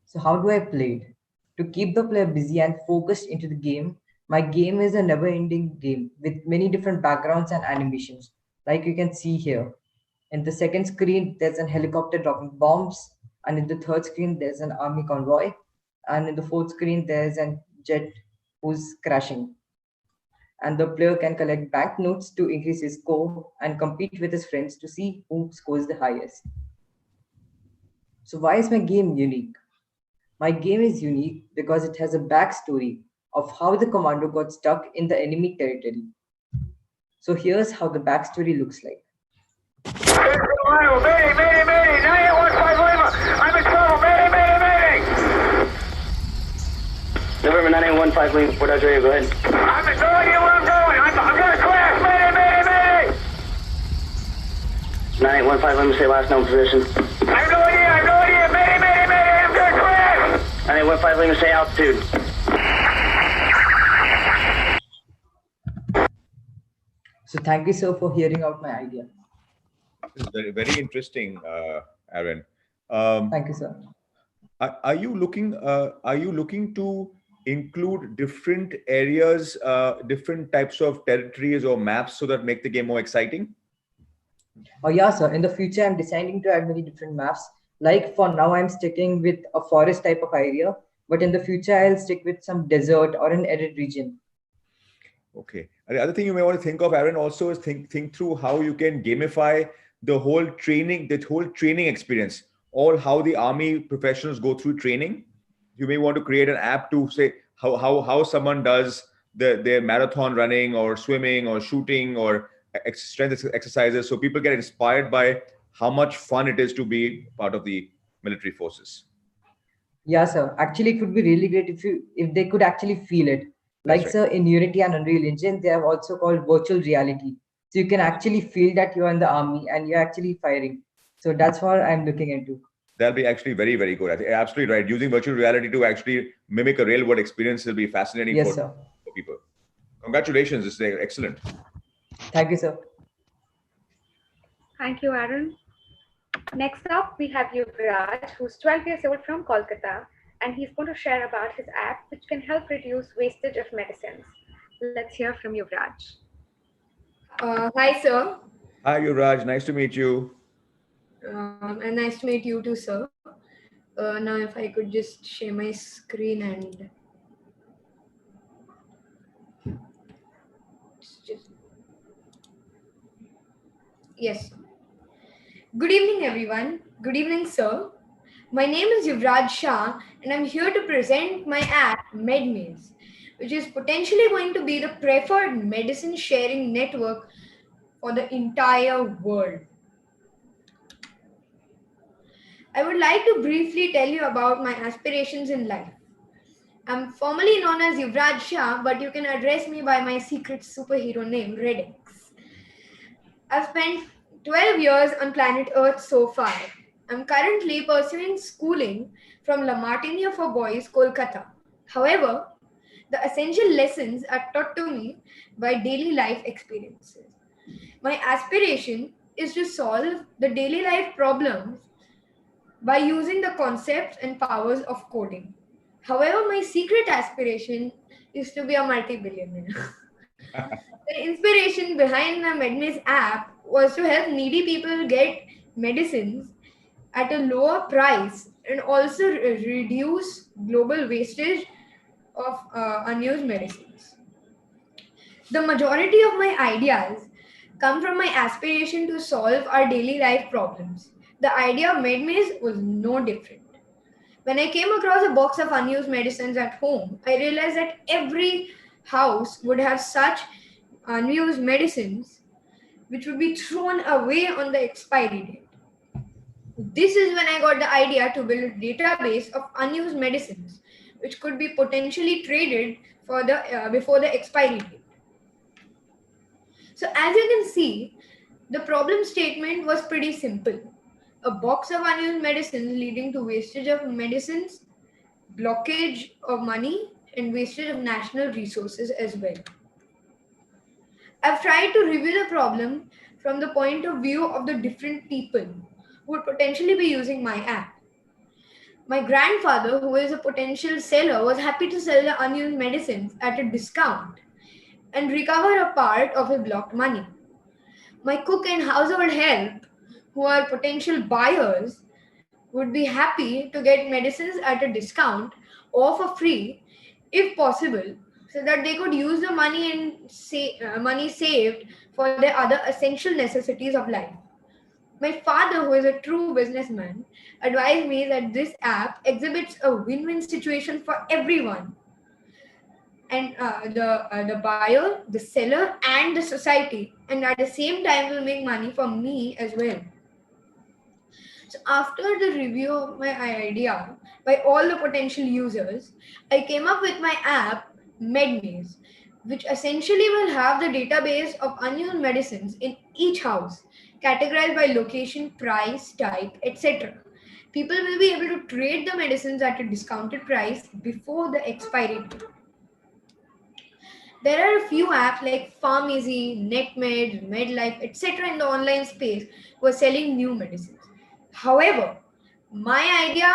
So how do I play it? To keep the player busy and focused into the game, my game is a never-ending game with many different backgrounds and animations, like you can see here. In the second screen, there's an helicopter dropping bombs, and in the third screen, there's an army convoy, and in the fourth screen, there's a jet who's crashing. And the player can collect banknotes to increase his score and compete with his friends to see who scores the highest. So why is my game unique? My game is unique because it has a backstory of how the commando got stuck in the enemy territory. So here's how the backstory looks like. Mayday, mayday, mayday! 9815 Lima! I'm in trouble! Mayday, mayday, mayday! November 9815 Lima, Port Arthur, go ahead. I'm in no idea where I'm going! I'm gonna crash! Mayday, mayday, mayday! 9815 Lima, say last known position. I have no idea! I have no idea! Mayday, mayday, mayday! I'm gonna crash! 9815 Lima, say altitude. So thank you, sir, for hearing out my idea. This is very, very interesting, Aaron. Thank you, sir. Are you looking to include different areas, different types of territories or maps so that make the game more exciting? Oh yeah, sir. In the future, I'm deciding to add many different maps. Like for now, I'm sticking with a forest type of area, but in the future, I'll stick with some desert or an arid region. Okay. And the other thing you may want to think of, Aaron, also is think through how you can gamify the whole training experience, all how the army professionals go through training. You may want to create an app to say how someone does their marathon running or swimming or shooting or strength exercises, so people get inspired by how much fun it is to be part of the military forces. Yeah, sir. Actually, it would be really great if they could actually feel it. Like, sir, in Unity and Unreal Engine, they have also called virtual reality. So you can actually feel that you're in the army and you're actually firing. So that's what I'm looking into. That'll be actually very, very good. I think absolutely right. Using virtual reality to actually mimic a real world experience will be fascinating for people. Congratulations. This is excellent. Thank you, sir. Thank you, Aaron. Next up, we have Yuvraj, who's 12 years old from Kolkata, and he's going to share about his app, which can help reduce wastage of medicines. Let's hear from Yuvraj. Hi, sir. Hi, Yuvraj. Nice to meet you. And nice to meet you too, sir. Now, if I could just share my screen and yes. Good evening, everyone. Good evening, sir. My name is Yuvraj Shah, and I'm here to present my app, MedMaze, which is potentially going to be the preferred medicine sharing network for the entire world. I would like to briefly tell you about my aspirations in life. I'm formally known as Yuvraj Shah, but you can address me by my secret superhero name, Red X. I've spent 12 years on planet Earth so far. I'm currently pursuing schooling from La Martiniere for Boys, Kolkata. However, The essential lessons are taught to me by daily life experiences. My aspiration is to solve the daily life problems by using the concepts and powers of coding. However, my secret aspiration is to be a multi-billionaire. The inspiration behind the MedMaze app was to help needy people get medicines at a lower price and also reduce global wastage of unused medicines. The majority of my ideas come from my aspiration to solve our daily life problems. The idea of MedMaze was no different. When I came across a box of unused medicines at home, I realized that every house would have such unused medicines which would be thrown away on the expiry date. This is when I got the idea to build a database of unused medicines which could be potentially traded for the before the expiry date. So as you can see, the problem statement was pretty simple. A box of unused medicines leading to wastage of medicines, blockage of money, and wastage of national resources as well. I've tried to review the problem from the point of view of the different people who would potentially be using my app. My grandfather, who is a potential seller, was happy to sell the unused medicines at a discount and recover a part of his blocked money. My cook and household help, who are potential buyers, would be happy to get medicines at a discount or for free if possible, so that they could use the money money saved for their other essential necessities of life. My father, who is a true businessman, advised me that this app exhibits a win-win situation for everyone, and the buyer, the seller, and the society, and at the same time will make money for me as well. So after the review of my idea by all the potential users, I came up with my app MedMaze, which essentially will have the database of unused medicines in each house, categorized by location, price, type, etc. People will be able to trade the medicines at a discounted price before the expiry date. There are a few apps like PharmEasy, NetMed, MedLife, etc. in the online space who are selling new medicines. However, my idea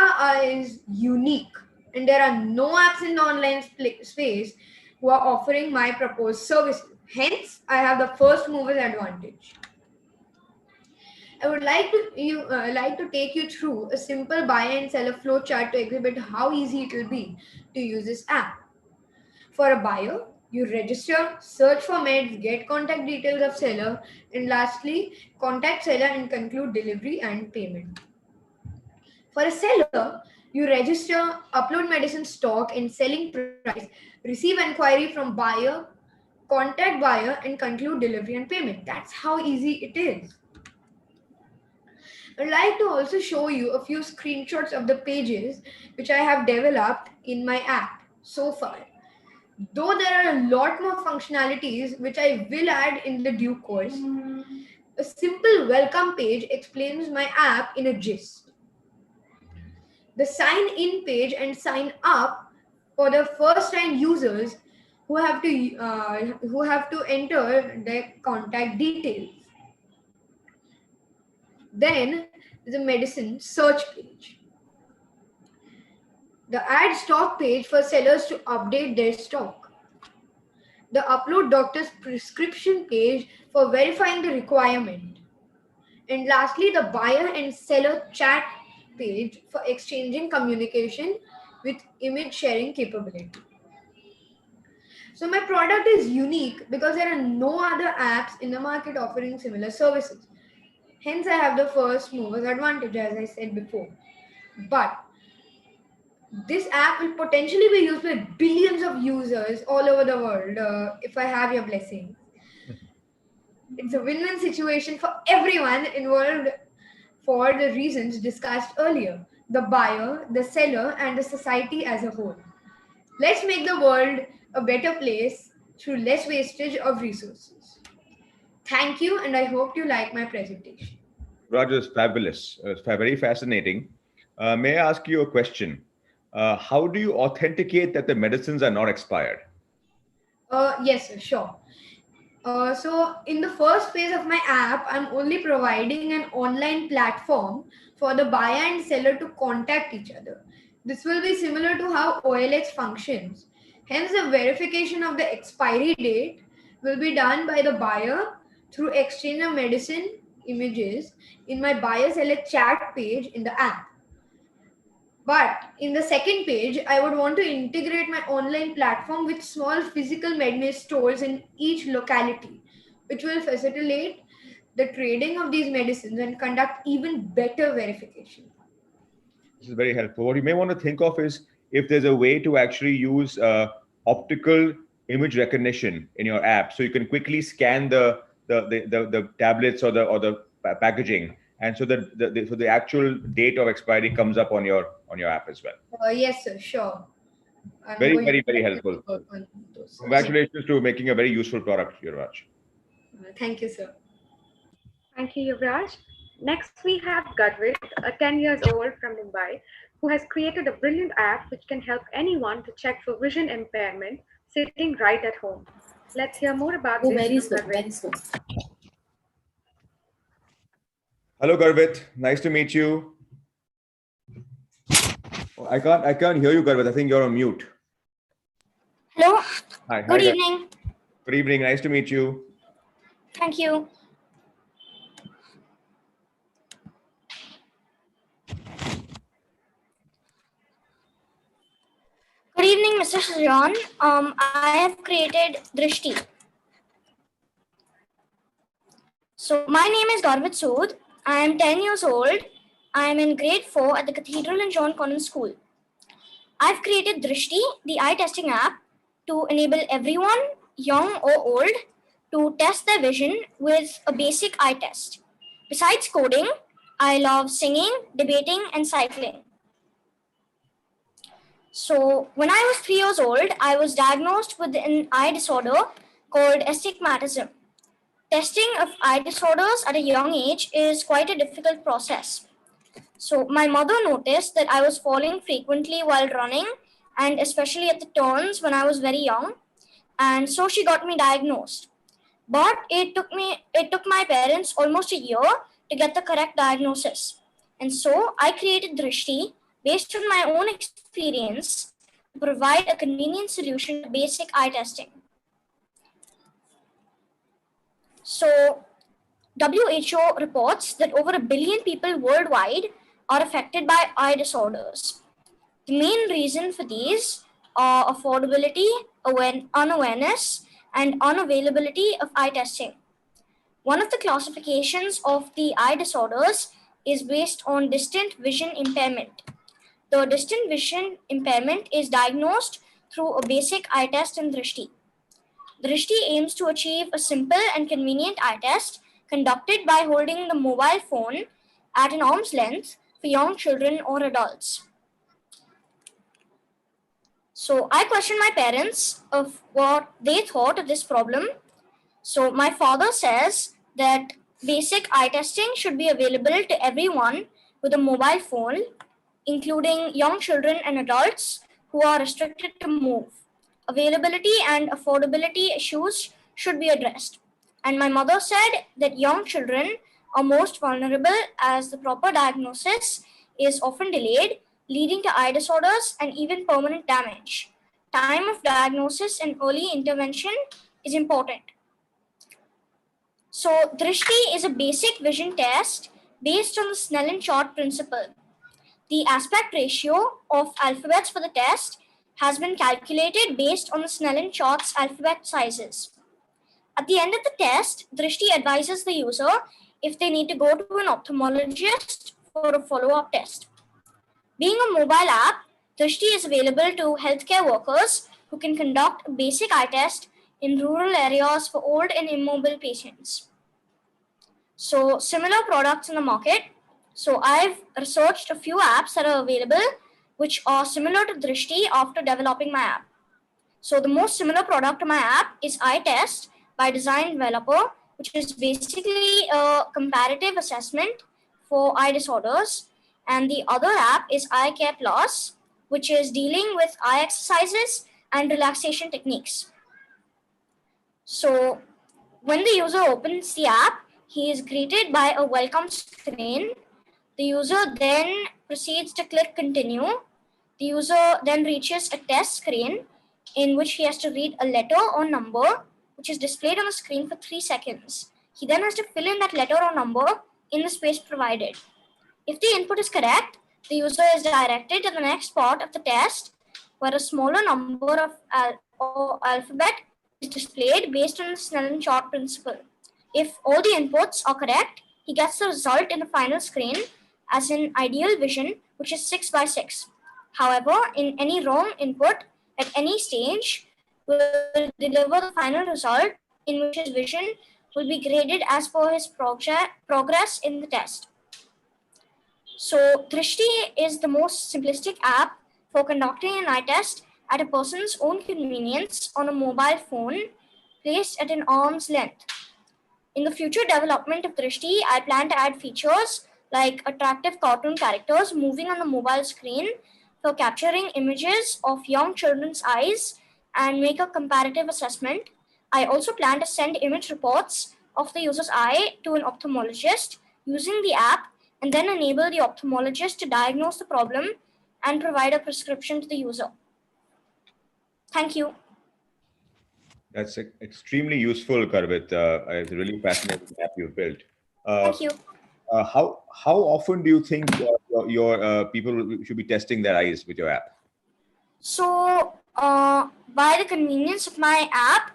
is unique, and there are no apps in the online space who are offering my proposed services. Hence, I have the first mover's advantage. I would like to take you through a simple buyer and seller flow chart to exhibit how easy it will be to use this app. For a buyer, you register, search for meds, get contact details of seller, and lastly, contact seller and conclude delivery and payment. For a seller, you register, upload medicine stock and selling price, receive inquiry from buyer, contact buyer, and conclude delivery and payment. That's how easy it is. I'd like to also show you a few screenshots of the pages which I have developed in my app so far. Though there are a lot more functionalities which I will add in the due course, a simple welcome page explains my app in a gist. The sign in page and sign up for the first time users who have to enter their contact details. Then the medicine search page. The add stock page for sellers to update their stock. The upload doctor's prescription page for verifying the requirement. And lastly, the buyer and seller chat page for exchanging communication with image sharing capability. So my product is unique because there are no other apps in the market offering similar services. Hence, I have the first mover's advantage, as I said before. But this app will potentially be used by billions of users all over the world if I have your blessings. It's a win-win situation for everyone involved for the reasons discussed earlier: the buyer, the seller, and the society as a whole. Let's make the world a better place through less wastage of resources. Thank you, and I hope you like my presentation. Roger, is fabulous. Very fascinating. May I ask you a question? How do you authenticate that the medicines are not expired? Yes, sir, sure. So in the first phase of my app, I'm only providing an online platform for the buyer and seller to contact each other. This will be similar to how OLX functions. Hence, the verification of the expiry date will be done by the buyer through exchange of medicine images in my buyer seller chat page in the app. But in the second page, I would want to integrate my online platform with small physical medicine stores in each locality, which will facilitate the trading of these medicines and conduct even better verification. This is very helpful. What you may want to think of is if there's a way to actually use optical image recognition in your app, so you can quickly scan the tablets or the packaging, and so the actual date of expiry comes up on your app as well. Yes, sir, sure. I'm Very, going very, very to helpful. work on those. Congratulations to making a very useful product, Yuvraj. Thank you, sir. Thank you, Yuvraj. Next, we have Garvit, a 10 years old from Mumbai, who has created a brilliant app which can help anyone to check for vision impairment sitting right at home. Let's hear more about this very from slow, Garvit. very slow. Hello, Garvit. Nice to meet you. Oh, I can't hear you, Garvit. I think you're on mute. Hello. Hi. Good Hi, evening. Good evening. Nice to meet you. Thank you. Good evening, Mr. Sujan. I have created Drishti. So my name is Garvit Sood. I am 10 years old. I am in grade 4 at the Cathedral and John Connon School. I've created Drishti, the eye testing app, to enable everyone, young or old, to test their vision with a basic eye test. Besides coding, I love singing, debating, and cycling. So when I was 3 years old, I was diagnosed with an eye disorder called astigmatism. Testing of eye disorders at a young age is quite a difficult process. So my mother noticed that I was falling frequently while running, and especially at the turns when I was very young, and so she got me diagnosed. But it took my parents almost a year to get the correct diagnosis. And so I created Drishti based on my own experience to provide a convenient solution to basic eye testing. So WHO reports that over 1 billion people worldwide are affected by eye disorders. The main reason for these are affordability, unawareness, and unavailability of eye testing. One of the classifications of the eye disorders is based on distant vision impairment. The distant vision impairment is diagnosed through a basic eye test in Drishti. Drishti aims to achieve a simple and convenient eye test conducted by holding the mobile phone at an arm's length for young children or adults. So I questioned my parents of what they thought of this problem. So my father says that basic eye testing should be available to everyone with a mobile phone, including young children and adults who are restricted to move. Availability and affordability issues should be addressed. And my mother said that young children are most vulnerable as the proper diagnosis is often delayed, leading to eye disorders and even permanent damage. Time of diagnosis and early intervention is important. So, Drishti is a basic vision test based on the Snellen chart principle. The aspect ratio of alphabets for the test has been calculated based on the Snellen chart's alphabet sizes. At the end of the test, Drishti advises the user if they need to go to an ophthalmologist for a follow-up test. Being a mobile app, Drishti is available to healthcare workers who can conduct a basic eye test in rural areas for old and immobile patients. So, similar products in the market. So, I've researched a few apps that are available which are similar to Drishti after developing my app. So, the most similar product to my app is Eye Test by Design Developer, which is basically a comparative assessment for eye disorders. And the other app is Eye Care Plus, which is dealing with eye exercises and relaxation techniques. So when the user opens the app, he is greeted by a welcome screen. The user then proceeds to click continue. The user then reaches a test screen in which he has to read a letter or number, which is displayed on the screen for 3 seconds. He then has to fill in that letter or number in the space provided. If the input is correct, the user is directed to the next part of the test where a smaller number of alphabet is displayed based on the Snell and Short principle. If all the inputs are correct, he gets the result in the final screen as in ideal vision, which is 6 by 6. However, in any wrong input at any stage will deliver the final result in which his vision will be graded as per his progress in the test. So Drishti is the most simplistic app for conducting an eye test at a person's own convenience on a mobile phone placed at an arm's length. In the future development of Drishti, I plan to add features like attractive cartoon characters moving on the mobile screen for capturing images of young children's eyes and make a comparative assessment. I also plan to send image reports of the user's eye to an ophthalmologist using the app and then enable the ophthalmologist to diagnose the problem and provide a prescription to the user. Thank you. That's extremely useful, Karvit. It's a really fascinating app you've built. Thank you. How often do you think your people should be testing their eyes with your app? So, by the convenience of my app,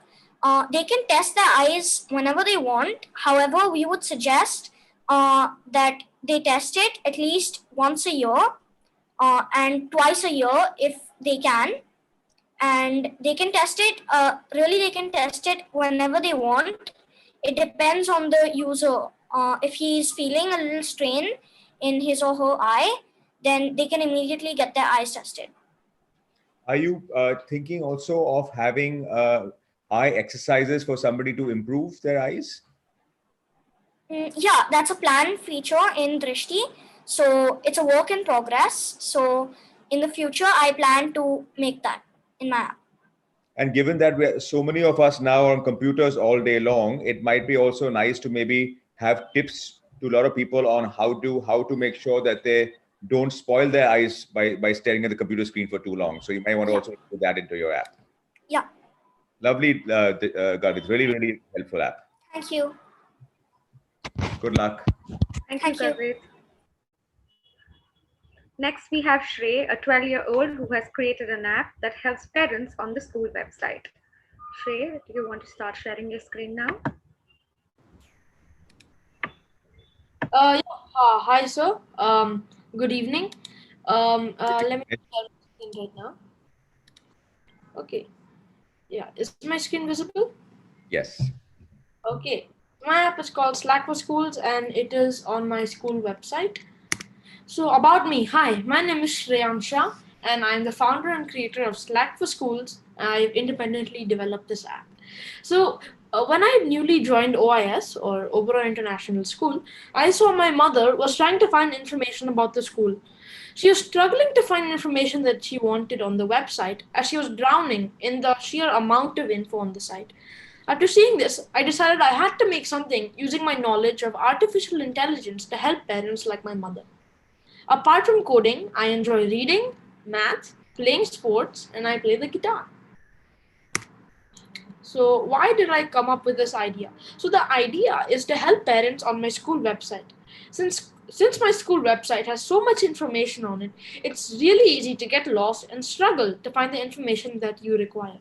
they can test their eyes whenever they want. However, we would suggest that they test it at least once a year and twice a year if they can. And they can test it, they can test it whenever they want. It depends on the user. If he's feeling a little strain in his or her eye, then they can immediately get their eyes tested. Are you thinking also of having eye exercises for somebody to improve their eyes? Yeah, that's a planned feature in Drishti. So it's a work in progress. So in the future, I plan to make that in my app. And given that so many of us now are on computers all day long, it might be also nice to maybe have tips to a lot of people on how to make sure that they don't spoil their eyes by staring at the computer screen for too long. So you might want to also put that into your app. Yeah. Lovely, Garvit. Really, really helpful app. Thank you. Good luck. Thank you, Garvit. Next, we have Shrey, a 12-year-old who has created an app that helps parents on the school website. Shrey, do you want to start sharing your screen now? Hi, sir. Good evening. Let me share my screen right now. Okay. Yeah, is my screen visible? Yes. Okay. My app is called Slack for Schools and it is on my school website. So about me, hi, my name is Shreyansha and I'm the founder and creator of Slack for Schools. I've independently developed this app. So when I newly joined OIS or Oberoi International School, I saw my mother was trying to find information about the school. She was struggling to find information that she wanted on the website as she was drowning in the sheer amount of info on the site. After seeing this, I decided I had to make something using my knowledge of artificial intelligence to help parents like my mother. Apart from coding, I enjoy reading, math, playing sports, and I play the guitar. So why did I come up with this idea? So the idea is to help parents on my school website. Since my school website has so much information on it, it's really easy to get lost and struggle to find the information that you require.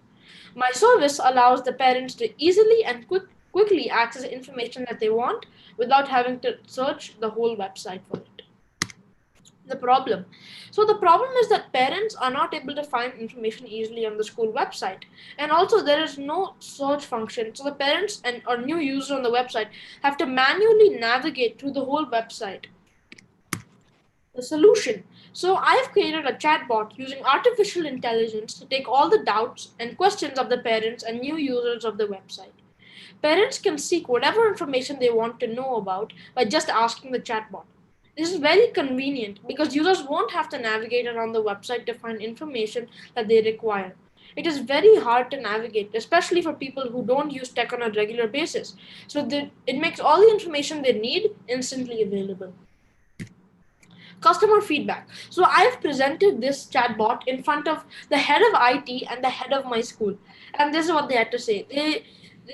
My service allows the parents to easily and quickly access the information that they want without having to search the whole website for it. The problem is that parents are not able to find information easily on the school website, and also there is no search function, so the parents or new users on the website have to manually navigate through the whole website. The solution. So I have created a chatbot using artificial intelligence to take all the doubts and questions of the parents and new users of the website. Parents can seek whatever information they want to know about by just asking the chatbot. This is very convenient because users won't have to navigate around the website to find information that they require. It is very hard to navigate, especially for people who don't use tech on a regular basis. So that it makes all the information they need instantly available. Customer feedback. So I've presented this chatbot in front of the head of IT and the head of my school, and this is what they had to say. They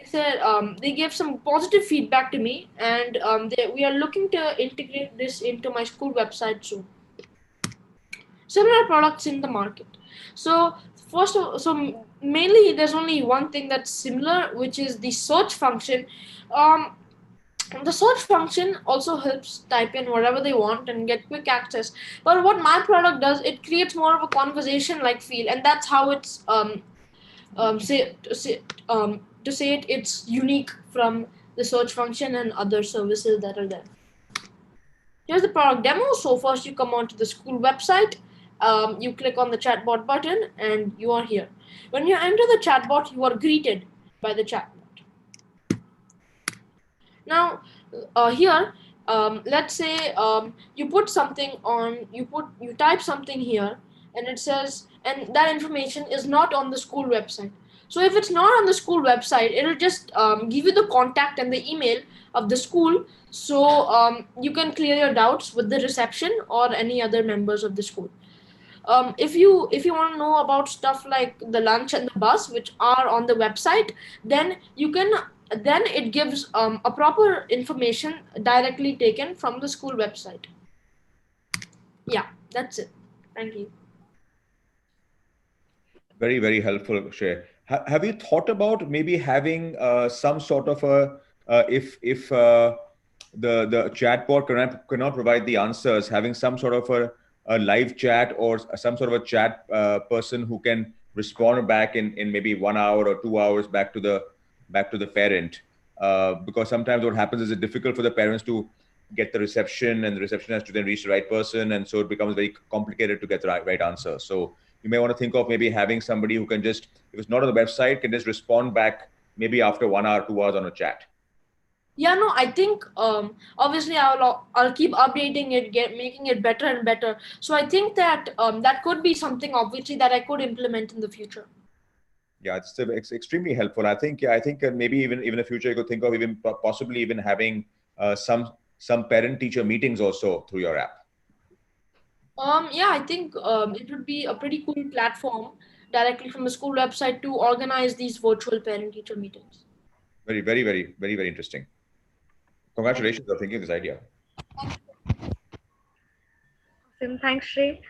said they gave some positive feedback to me, and we are looking to integrate this into my school website soon. Similar products in the market. So mainly there's only one thing that's similar, which is the search function. Um, the search function also helps type in whatever they want and get quick access. But what my product does, it creates more of a conversation like feel, and that's how it's to say it, it's unique from the search function and other services that are there. Here's the product demo. So first you come onto the school website, you click on the chatbot button, and you are here. When you enter the chatbot, you are greeted by the chatbot. Now, here, let's say you put something on, you type something here, and it says, and that information is not on the school website. So if it's not on the school website, it'll just give you the contact and the email of the school, so you can clear your doubts with the reception or any other members of the school. If you want to know about stuff like the lunch and the bus, which are on the website, then it gives a proper information directly taken from the school website. Yeah, that's it. Thank you. Very, very helpful, Shay. Have you thought about maybe having some sort of a if the chatbot cannot provide the answers, having some sort of a live chat or some sort of a chat person who can respond back in maybe 1 hour or 2 hours back to the parent, because sometimes what happens is it's difficult for the parents to get the reception, and the reception has to then reach the right person, and so it becomes very complicated to get the right answer. So you may want to think of maybe having somebody who can just, if it's not on the website, can just respond back maybe after 1 hour, 2 hours on a chat. Yeah, no, I think obviously I'll keep updating it, making it better and better. So I think that that could be something obviously that I could implement in the future. Yeah, it's extremely helpful. I think maybe even in the future you could think of even possibly even having some parent-teacher meetings also through your app. Yeah, I think it would be a pretty cool platform directly from the school website to organize these virtual parent-teacher meetings. Very, very, very, very, very interesting. Congratulations for thinking of this idea. Awesome. Thanks, Shrey.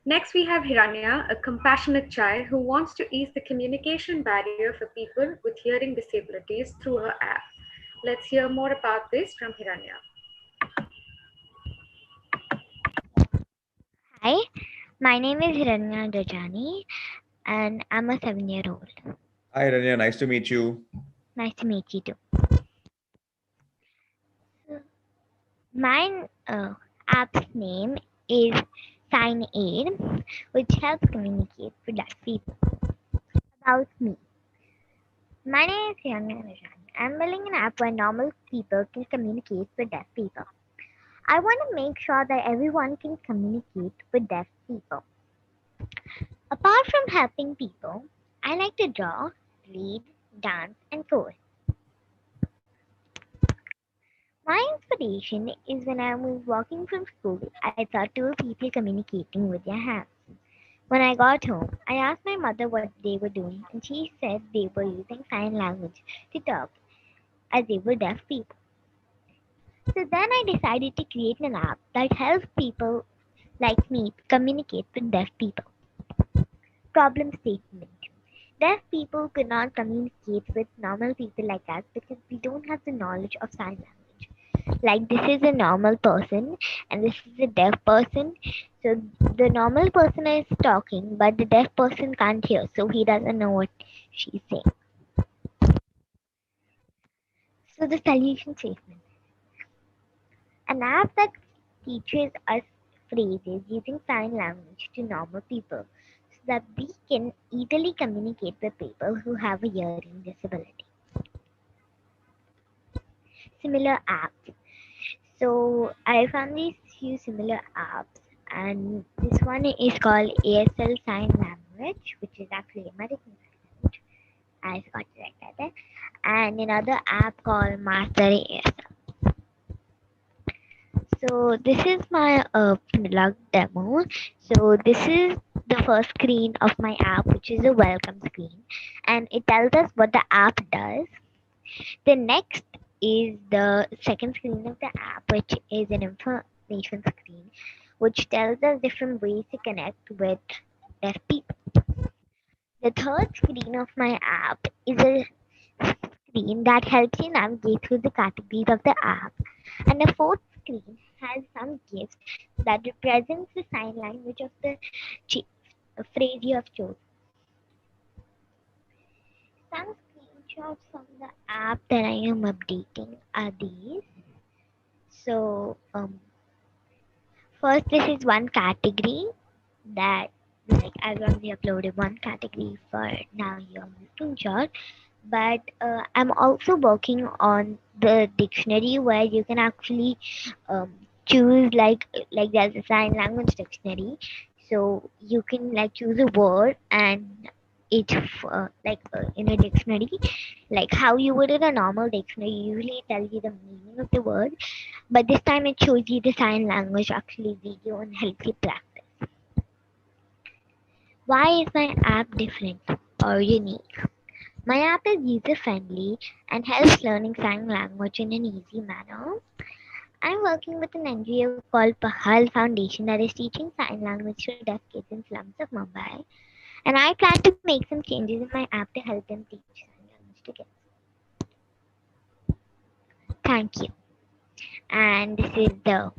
Next, we have Hiranya, a compassionate child who wants to ease the communication barrier for people with hearing disabilities through her app. Let's hear more about this from Hiranya. Hi, my name is Hiranya Dajani and I'm a 7-year-old. Hi, Hiranya. Nice to meet you. Nice to meet you too. My app's name is Sign Aid, which helps communicate with deaf people. About me. My name is Hiranya Dajani. I'm building an app where normal people can communicate with deaf people. I want to make sure that everyone can communicate with deaf people. Apart from helping people, I like to draw, read, dance, and code. My inspiration is when I was walking from school, I saw two people communicating with their hands. When I got home, I asked my mother what they were doing, and she said they were using sign language to talk, as they were deaf people. So then I decided to create an app that helps people like me communicate with deaf people. Problem statement. Deaf people could not communicate with normal people like us because we don't have the knowledge of sign language. Like, this is a normal person and this is a deaf person. So the normal person is talking, but the deaf person can't hear, so he doesn't know what she's saying. So the solution statement. An app that teaches us phrases using sign language to normal people so that we can easily communicate with people who have a hearing disability. Similar apps. So I found these few similar apps, and this one is called ASL Sign Language. language, which is actually American sign language. I forgot to write that there. And another app called Master ASL. So this is my plug demo. So this is the first screen of my app, which is a welcome screen, and it tells us what the app does. The next is the second screen of the app, which is an information screen, which tells us different ways to connect with deaf people. The third screen of my app is a screen that helps you navigate through the categories of the app. And the fourth screen has some gifts that represents the sign language of the phrase you have chosen. Some screenshots from the app that I am updating are these. So first, this is one category that I've only uploaded one category for now here on the screenshot. But I'm also working on the dictionary where you can actually choose like there's a sign language dictionary, so you can choose a word and it in a dictionary, like how you would in a normal dictionary. Usually it tells you the meaning of the word, but this time it shows you the sign language actually video and helps you practice. Why is my app different or unique? My app is user-friendly and helps learning sign language in an easy manner. I'm working with an NGO called Pahal Foundation that is teaching sign language to deaf kids in slums of Mumbai. And I plan to make some changes in my app to help them teach sign language to kids. Thank you. And this is the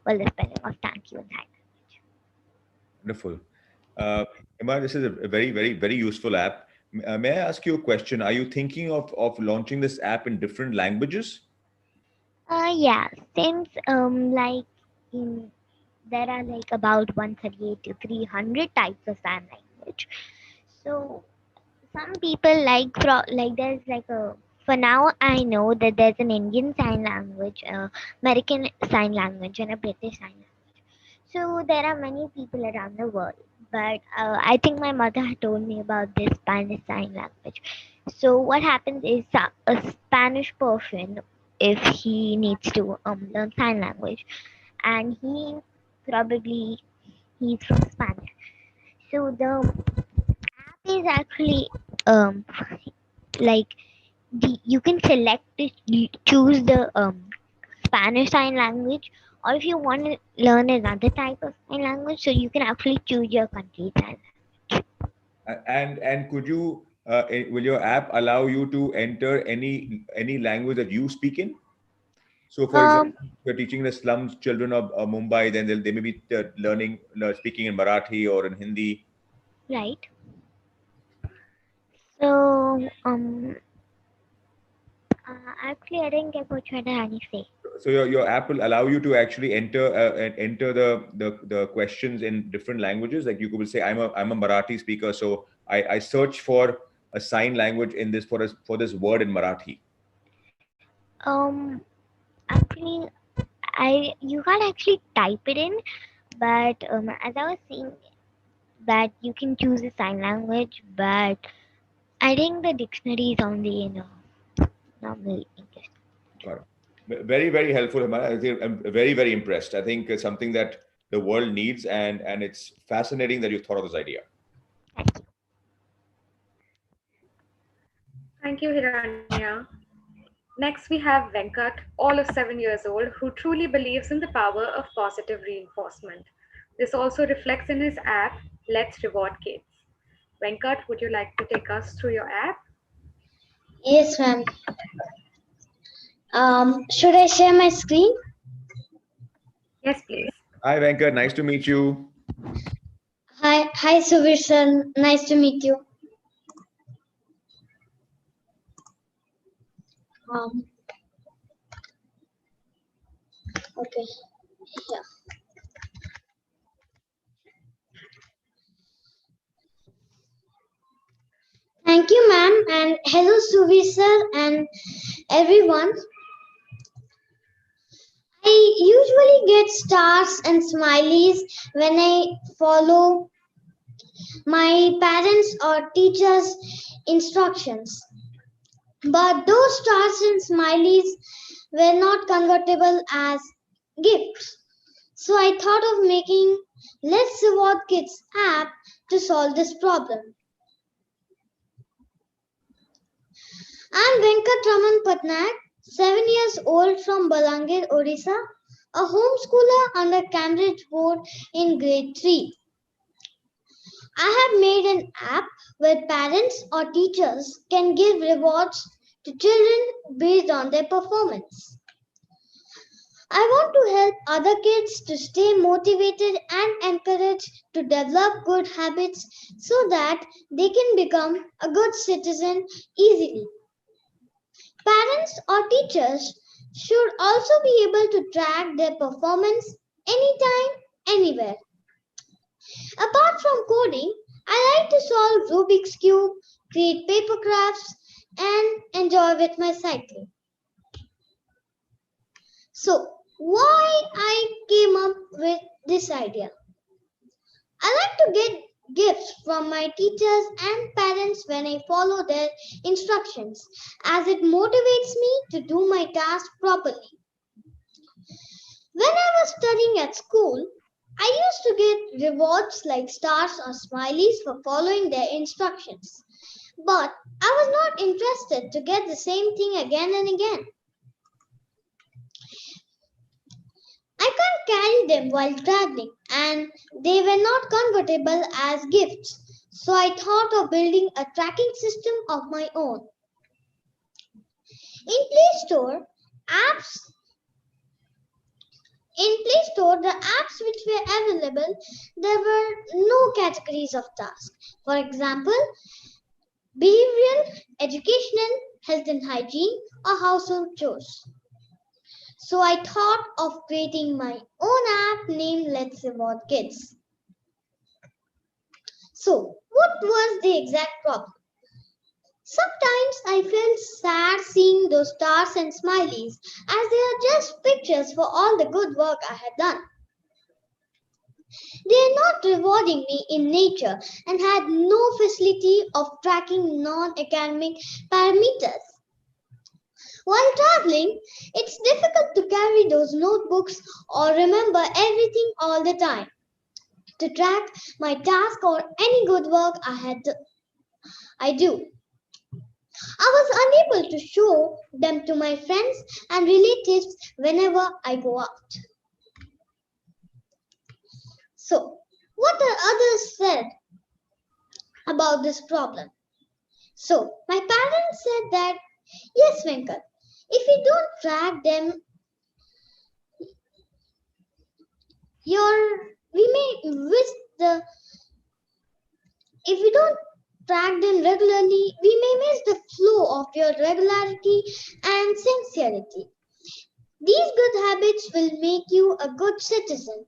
spelling of thank you in sign language. Wonderful. Emma, this is a very, very, very useful app. May I ask you a question? Are you thinking of launching this app in different languages? Yeah, since there are about 138 to 300 types of sign language. So some people there's for now I know that there's an Indian sign language, American sign language, and a British sign language. So there are many people around the world, but I think my mother had told me about this Spanish sign language. So what happens is a Spanish person, if he needs to learn sign language, and he's from Spanish. So the app is actually you can select choose the Spanish sign language, or if you want to learn another type of sign language, so you can actually choose your country sign language. And could you will your app allow you to enter any language that you speak in? So, for example, if you're teaching the slums children of Mumbai, then they may be speaking in Marathi or in Hindi. Right. So actually, I didn't get what you're trying to say. So your app will allow you to actually enter the questions in different languages. Like you could say, I'm a Marathi speaker, so I search for a sign language in this for this word in Marathi. Actually, you can't actually type it in, but as I was saying, that you can choose a sign language, but I think the dictionary is only in normal English. Got it. Very, very helpful, Himaya. I'm very, very impressed. I think it's something that the world needs, and it's fascinating that you thought of this idea. Thank you, Hiranya. Next, we have Venkat, all of 7 years old, who truly believes in the power of positive reinforcement. This also reflects in his app, Let's Reward Kids. Venkat, would you like to take us through your app? Yes, ma'am. Should I share my screen? Yes, please. Hi, Venkat. Nice to meet you. Hi, Suvir sir. Nice to meet you. Okay. Yeah. Thank you, ma'am, and hello, Suvir sir, and everyone. I usually get stars and smileys when I follow my parents or teachers' instructions. But those stars and smileys were not convertible as gifts. So I thought of making Let's Reward Kids app to solve this problem. I'm Venkatraman Patnaik, 7 years old from Balangir, Odisha, a homeschooler under Cambridge Board in grade 3. I have made an app where parents or teachers can give rewards to children based on their performance. I want to help other kids to stay motivated and encouraged to develop good habits so that they can become a good citizen easily. Parents or teachers should also be able to track their performance anytime, anywhere. Apart from coding, I like to solve Rubik's Cube, create paper crafts, and enjoy with my cycling. So, why I came up with this idea? I like to get gifts from my teachers and parents when I follow their instructions, as it motivates me to do my task properly. When I was studying at school, I used to get rewards like stars or smileys for following their instructions. But I was not interested to get the same thing again and again. I can't carry them while traveling, and they were not convertible as gifts. So I thought of building a tracking system of my own. In Play Store, the apps which were available, there were no categories of tasks. For example, behavioral, educational, health and hygiene, or household chores. So I thought of creating my own app named Let's Reward Kids. So, what was the exact problem? Sometimes I felt sad seeing those stars and smileys as they are just pictures for all the good work I had done. They are not rewarding me in nature and had no facility of tracking non-academic parameters. While traveling, it's difficult to carry those notebooks or remember everything all the time. To track my task or any good work I do. I was unable to show them to my friends and relatives whenever I go out. So, what are others said about this problem? So, my parents said that, yes, Venkat, if you don't track them, if you don't track them regularly, we may miss the flow of your regularity and sincerity. These good habits will make you a good citizen.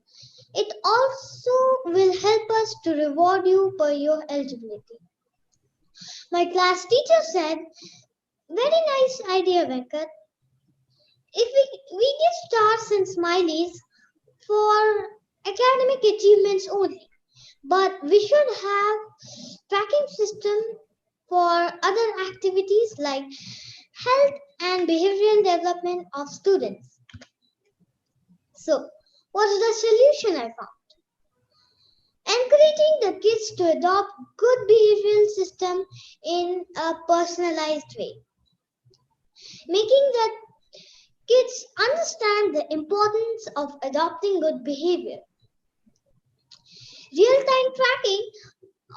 It also will help us to reward you per your eligibility. My class teacher said, very nice idea, Venkat. If we give stars and smileys for academic achievements only, but we should have tracking system for other activities like health and behavioral development of students. So, what's the solution I found? Encouraging the kids to adopt good behavioral system in a personalized way. Making the kids understand the importance of adopting good behavior. Real-time tracking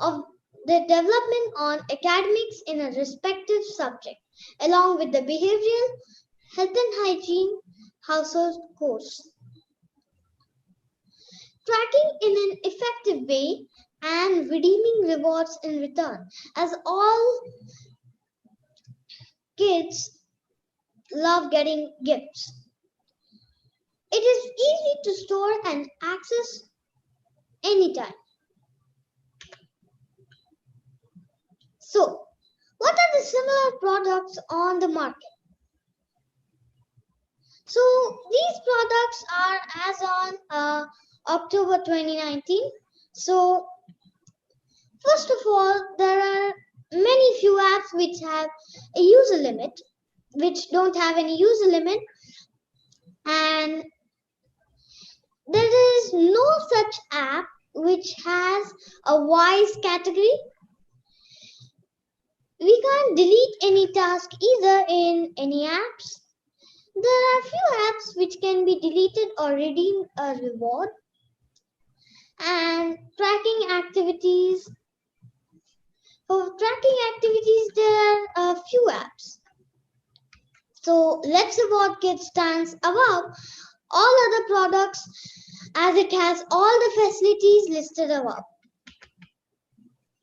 of the development on academics in a respective subject, along with the behavioral, health and hygiene, household course. Tracking in an effective way and redeeming rewards in return, as all kids love getting gifts. It is easy to store and access anytime. So, what are the similar products on the market? So, these products are as on October 2019. So, First of all, there are many few apps which have a user limit, which don't have any user limit, and there is no such app which has a wise category. We can't delete any task either in any apps. There are few apps which can be deleted or redeem a reward. And tracking activities. For tracking activities, there are a few apps. So Let's Reward Kids stands above all other products as it has all the facilities listed above.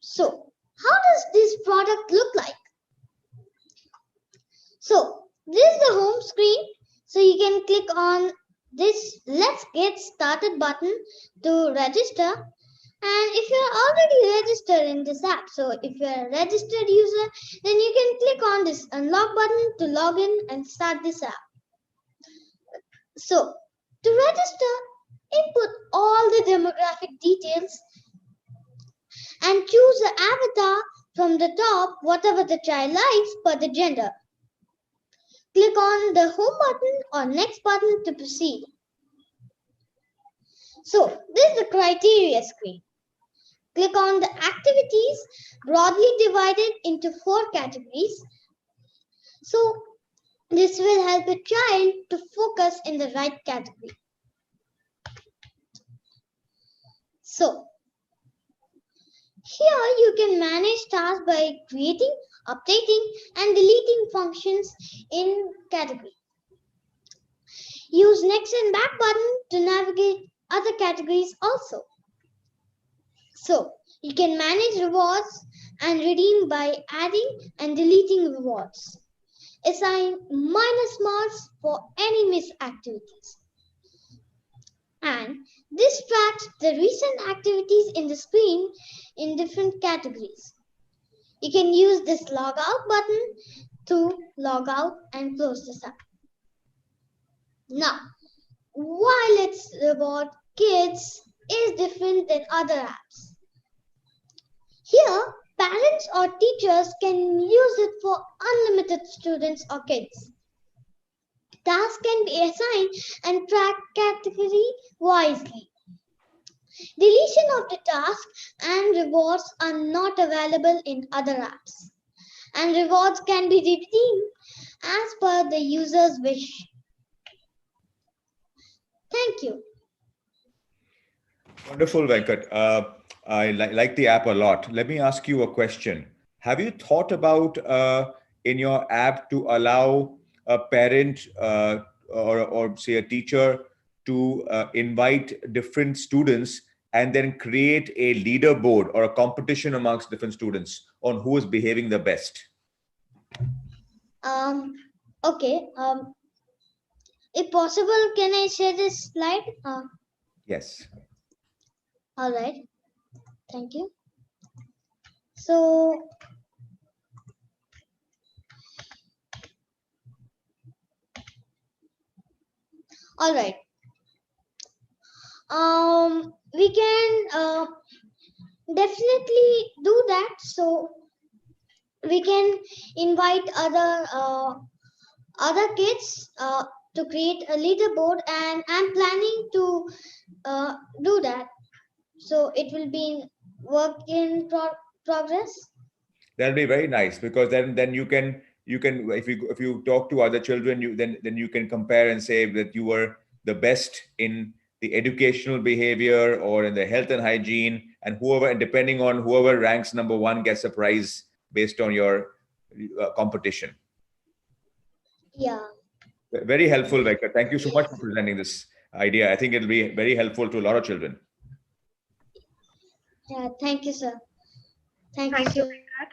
So how does this product look like? So this is the home screen. So you can click on this Let's Get Started button to register. And if you're already registered in this app, so if you're a registered user, then you can click on this unlock button to log in and start this app. So to register, input all the demographic details and choose the avatar from the top, whatever the child likes per the gender. Click on the home button or next button to proceed. So this is the criteria screen. Click on the activities broadly divided into 4 categories. So this will help a child to focus in the right category. So here you can manage tasks by creating, updating, and deleting functions in category. Use next and back button to navigate other categories also. So you can manage rewards and redeem by adding and deleting rewards. Assign minus marks for any missed activities. And this tracks the recent activities in the screen in different categories. You can use this log out button to log out and close this app. Now, why Let's Reward Kids is different than other apps. Here, parents or teachers can use it for unlimited students or kids. Tasks can be assigned and tracked category wisely. Deletion of the task and rewards are not available in other apps. And rewards can be redeemed as per the user's wish. Thank you. Wonderful, Venkat. I like the app a lot. Let me ask you a question. Have you thought about in your app to allow a parent or say a teacher to invite different students and then create a leaderboard or a competition amongst different students on who is behaving the best? Okay. If possible, can I share this slide? Yes. All right. Thank you. So, all right. We can definitely do that. So we can invite other kids to create a leaderboard, and I'm planning to do that. So it will be work in progress. That'll be very nice, because then you can if you talk to other children, then you can compare and say that you were the best in the educational behavior or in the health and hygiene, and depending on whoever ranks number 1 gets a prize based on your competition. Yeah. Very helpful, Venkat. Thank you so much for presenting this idea. I think it'll be very helpful to a lot of children. Yeah, thank you, sir. Thank you, Venkat.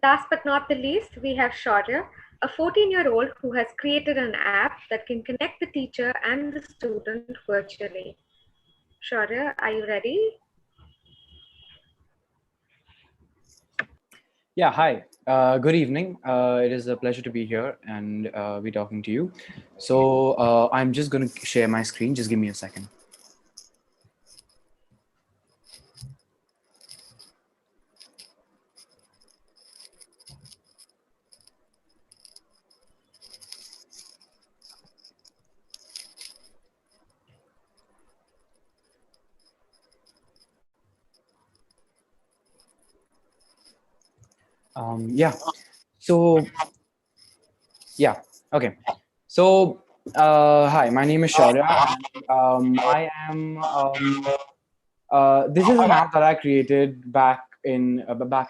Last but not the least, we have Shaurya, a 14-year-old who has created an app that can connect the teacher and the student virtually. Shaurya, are you ready? Yeah, hi. Good evening. It is a pleasure to be here and be talking to you. So I'm just going to share my screen. Just give me a second. Yeah. So yeah. Okay. So hi, my name is Shaurya, and I am. This is an app that I created back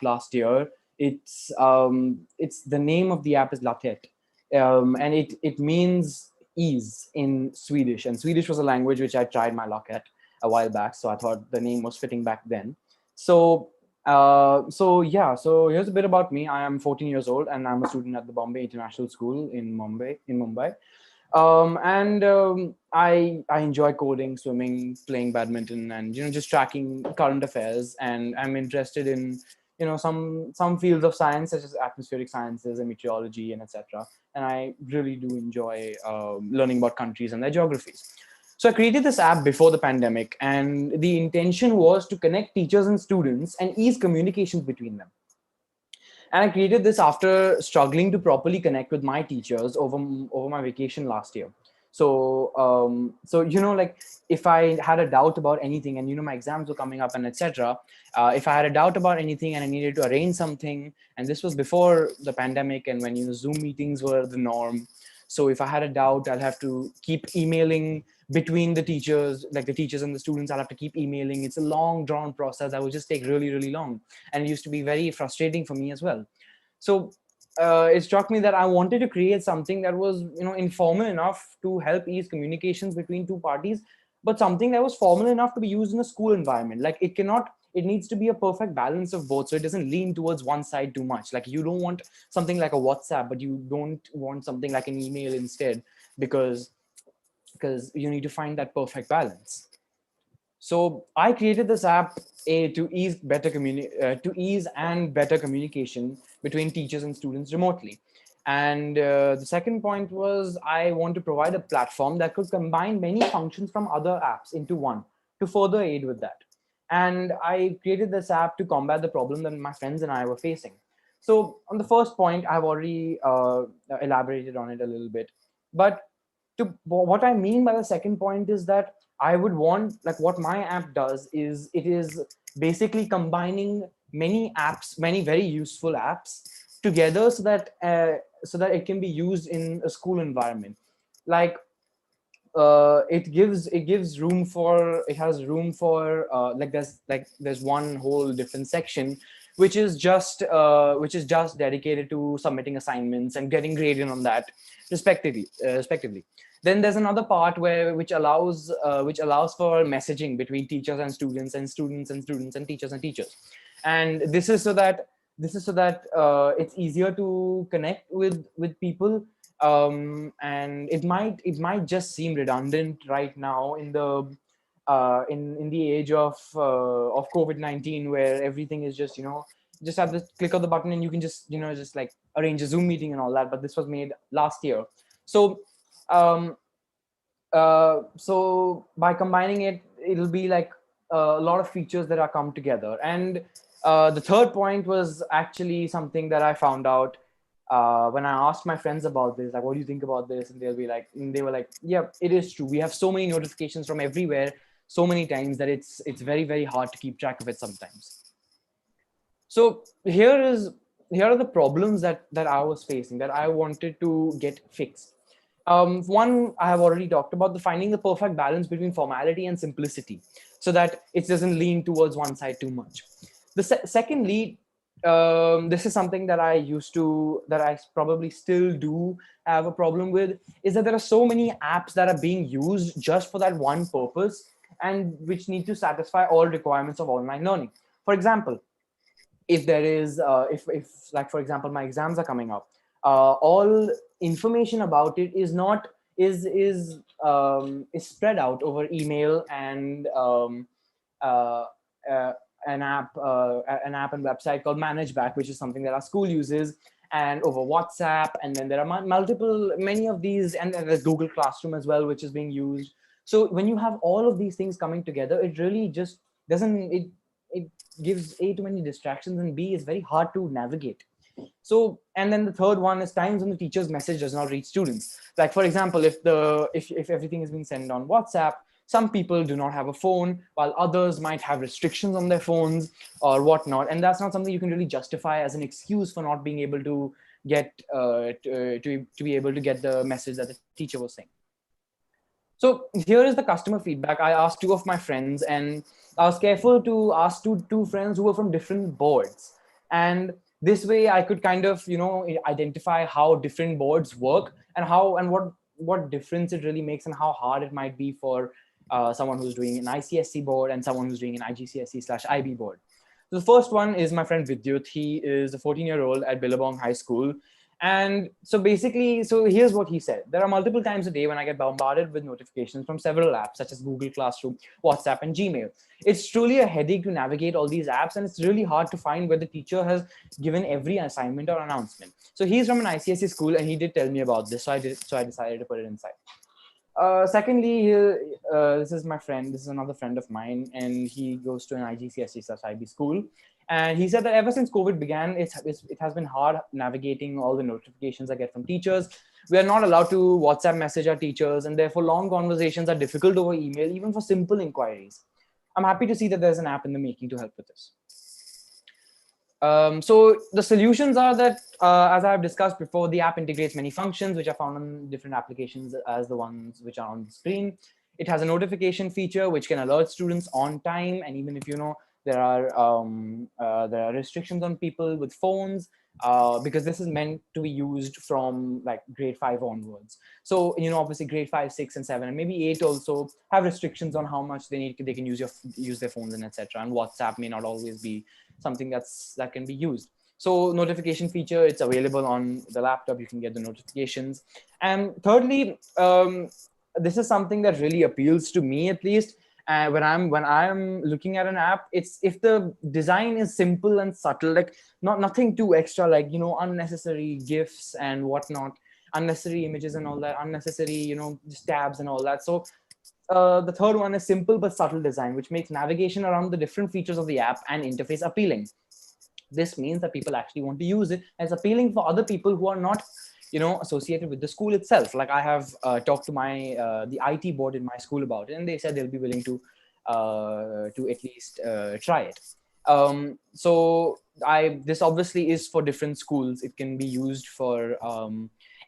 last year. It's the name of the app is Latet, and it means ease in Swedish. And Swedish was a language which I tried my luck at a while back, so I thought the name was fitting back then. So so here's a bit about me. I am 14 years old, and I'm a student at the Bombay International School in Mumbai. I enjoy coding, swimming, playing badminton, and just tracking current affairs. And I'm interested in some fields of science such as atmospheric sciences and meteorology and etc. And I really do enjoy learning about countries and their geographies. So I created this app before the pandemic, and the intention was to connect teachers and students and ease communications between them. And I created this after struggling to properly connect with my teachers over my vacation last year. So like if I had a doubt about anything, and my exams were coming up and etc. If I had a doubt about anything and I needed to arrange something, and this was before the pandemic and when Zoom meetings were the norm. So if I had a doubt, I'll have to keep emailing between the teachers, like the teachers and the students. I'll have to keep emailing. It's a long drawn process that would just take really, really long. And it used to be very frustrating for me as well. So it struck me that I wanted to create something that was informal enough to help ease communications between two parties, but something that was formal enough to be used in a school environment. Like it needs to be a perfect balance of both, so it doesn't lean towards one side too much. Like you don't want something like a WhatsApp, but you don't want something like an email instead, because you need to find that perfect balance. So I created this app to ease and better communication between teachers and students remotely. And the second point was I want to provide a platform that could combine many functions from other apps into one to further aid with that. And I created this app to combat the problem that my friends and I were facing. So on the first point, I've already elaborated on it a little bit. But what I mean by the second point is that I would want, like, what my app does is it is basically combining many apps, many very useful apps together, so that it can be used in a school environment. Like it gives room for, it has room for there's one whole different section which is just dedicated to submitting assignments and getting graded on that respectively. Then there's another part which allows for messaging between teachers and students, and students and students and teachers. And this is so that it's easier to connect with people. And it might just seem redundant right now in the age of COVID-19, where everything is just have the click of the button and you can just like arrange a Zoom meeting and all that. But this was made last year. So um, so by combining it, it'll be like a lot of features that are come together. And the third point was actually something that I found out when I asked my friends about this, like, what do you think about this? And they were like, yeah, it is true. We have so many notifications from everywhere, so many times, that it's very, very hard to keep track of it sometimes. So here are the problems that I was facing, that I wanted to get fixed. One, I have already talked about, the finding the perfect balance between formality and simplicity, so that it doesn't lean towards one side too much. Secondly, this is something that I probably still do have a problem with, is that there are so many apps that are being used just for that one purpose, and which need to satisfy all requirements of online learning. For example, if there is if like, for example, my exams are coming up, all information about it is spread out over email and uh, uh, an app and website called ManageBack, which is something that our school uses, and over WhatsApp. And then there are many of these, and then there's Google Classroom as well, which is being used. So when you have all of these things coming together, it really just doesn't it gives A, too many distractions, and B, is very hard to navigate. So, and then the third one is times when the teacher's message does not reach students. Like, for example, if everything is being sent on WhatsApp, some people do not have a phone, while others might have restrictions on their phones or whatnot, and that's not something you can really justify as an excuse for not being able to get to be able to get the message that the teacher was saying. So here is the customer feedback. I asked two of my friends, and I was careful to ask two friends who were from different boards. And this way I could kind of, identify how different boards work and what difference it really makes and how hard it might be for someone who's doing an ICSC board and someone who's doing an IGCSE/IB board. So the first one is my friend Vidyut. He is a 14-year-old at Billabong High School. And so basically, so here's what he said. There are multiple times a day when I get bombarded with notifications from several apps, such as Google Classroom, WhatsApp, and Gmail. It's truly a headache to navigate all these apps, and it's really hard to find where the teacher has given every assignment or announcement. So he's from an ICSE school, and he did tell me about this, so I decided to put it inside. Secondly, this is my friend. This is another friend of mine, and he goes to an IGCSE/IB school. And he said that ever since COVID began, it has been hard navigating all the notifications I get from teachers. We are not allowed to WhatsApp message our teachers, and therefore long conversations are difficult over email, even for simple inquiries. I'm happy to see that there's an app in the making to help with this. So the solutions are that, as I've discussed before, the app integrates many functions which are found on different applications as the ones which are on the screen. It has a notification feature which can alert students on time, and even if there are restrictions on people with phones, because this is meant to be used from like grade 5 onwards. So obviously grade 5, 6, and 7, and maybe 8 also have restrictions on how much they can use their phones and etc. And WhatsApp may not always be something that can be used. So notification feature, it's available on the laptop. You can get the notifications. And thirdly, this is something that really appeals to me, at least. When I'm looking at an app, it's if the design is simple and subtle, like nothing too extra, like unnecessary GIFs and whatnot, unnecessary images and all that, unnecessary just tabs and all that. So the third one is simple but subtle design, which makes navigation around the different features of the app and interface appealing. This means that people actually want to use it, and it's appealing for other people who are not associated with the school itself. Like I have talked to the IT board in my school about it, and they said they'll be willing to at least try it. So this obviously is for different schools. It can be used for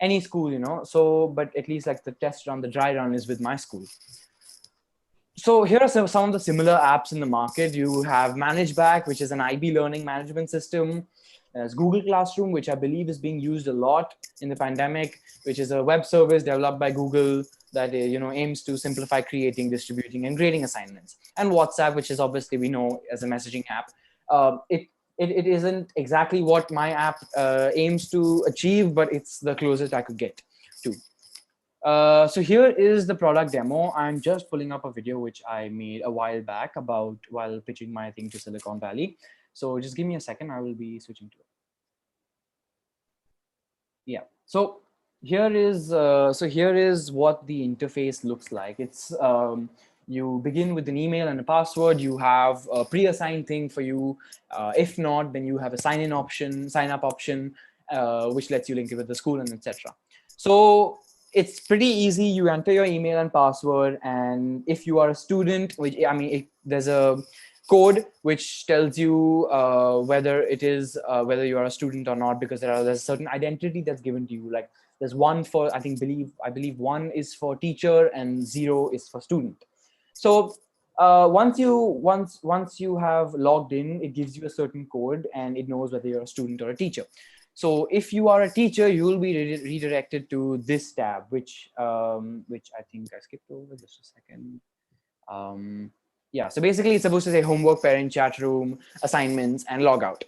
any school, so but at least like the test run, the dry run is with my school. So here are some of the similar apps in the market. You have ManageBack, which is an IB learning management system. There's Google Classroom, which I believe is being used a lot in the pandemic, which is a web service developed by Google that aims to simplify creating, distributing, and grading assignments. And WhatsApp, which is obviously we know as a messaging app. It isn't exactly what my app aims to achieve, but it's the closest I could get to. So here is the product demo. I'm just pulling up a video which I made a while back while pitching my thing to Silicon Valley. So just give me a second. I will be switching to it. Yeah. So here is what the interface looks like. It's you begin with an email and a password. You have a pre-assigned thing for you. If not, then you have a sign up option, which lets you link it with the school and etc. So it's pretty easy. You enter your email and password, and if you are a student, there's a code which tells you whether you are a student or not, because there's a certain identity that's given to you. Like there's one for I believe 1 is for teacher and 0 is for student. So once you have logged in, it gives you a certain code and it knows whether you're a student or a teacher. So if you are a teacher, you will be redirected to this tab, which I think I skipped over just a second. Yeah, so basically it's supposed to say homework, parent chat room, assignments, and logout,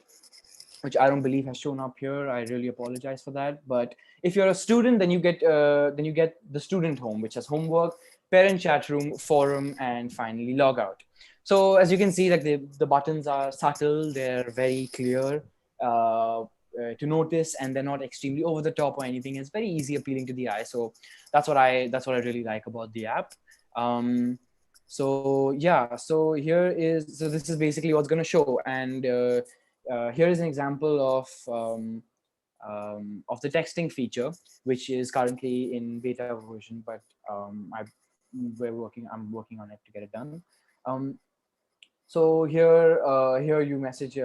which I don't believe has shown up here. I really apologize for that. But if you're a student, then you get the student home, which has homework, parent chat room, forum, and finally logout. So as you can see, like the buttons are subtle, they're very clear to notice, and they're not extremely over the top or anything. It's very easy, appealing to the eye. So that's what I really like about the app. So yeah, so this is basically what's going to show, and here is an example of the texting feature, which is currently in beta version, but I'm working on it to get it done. Um, so here you message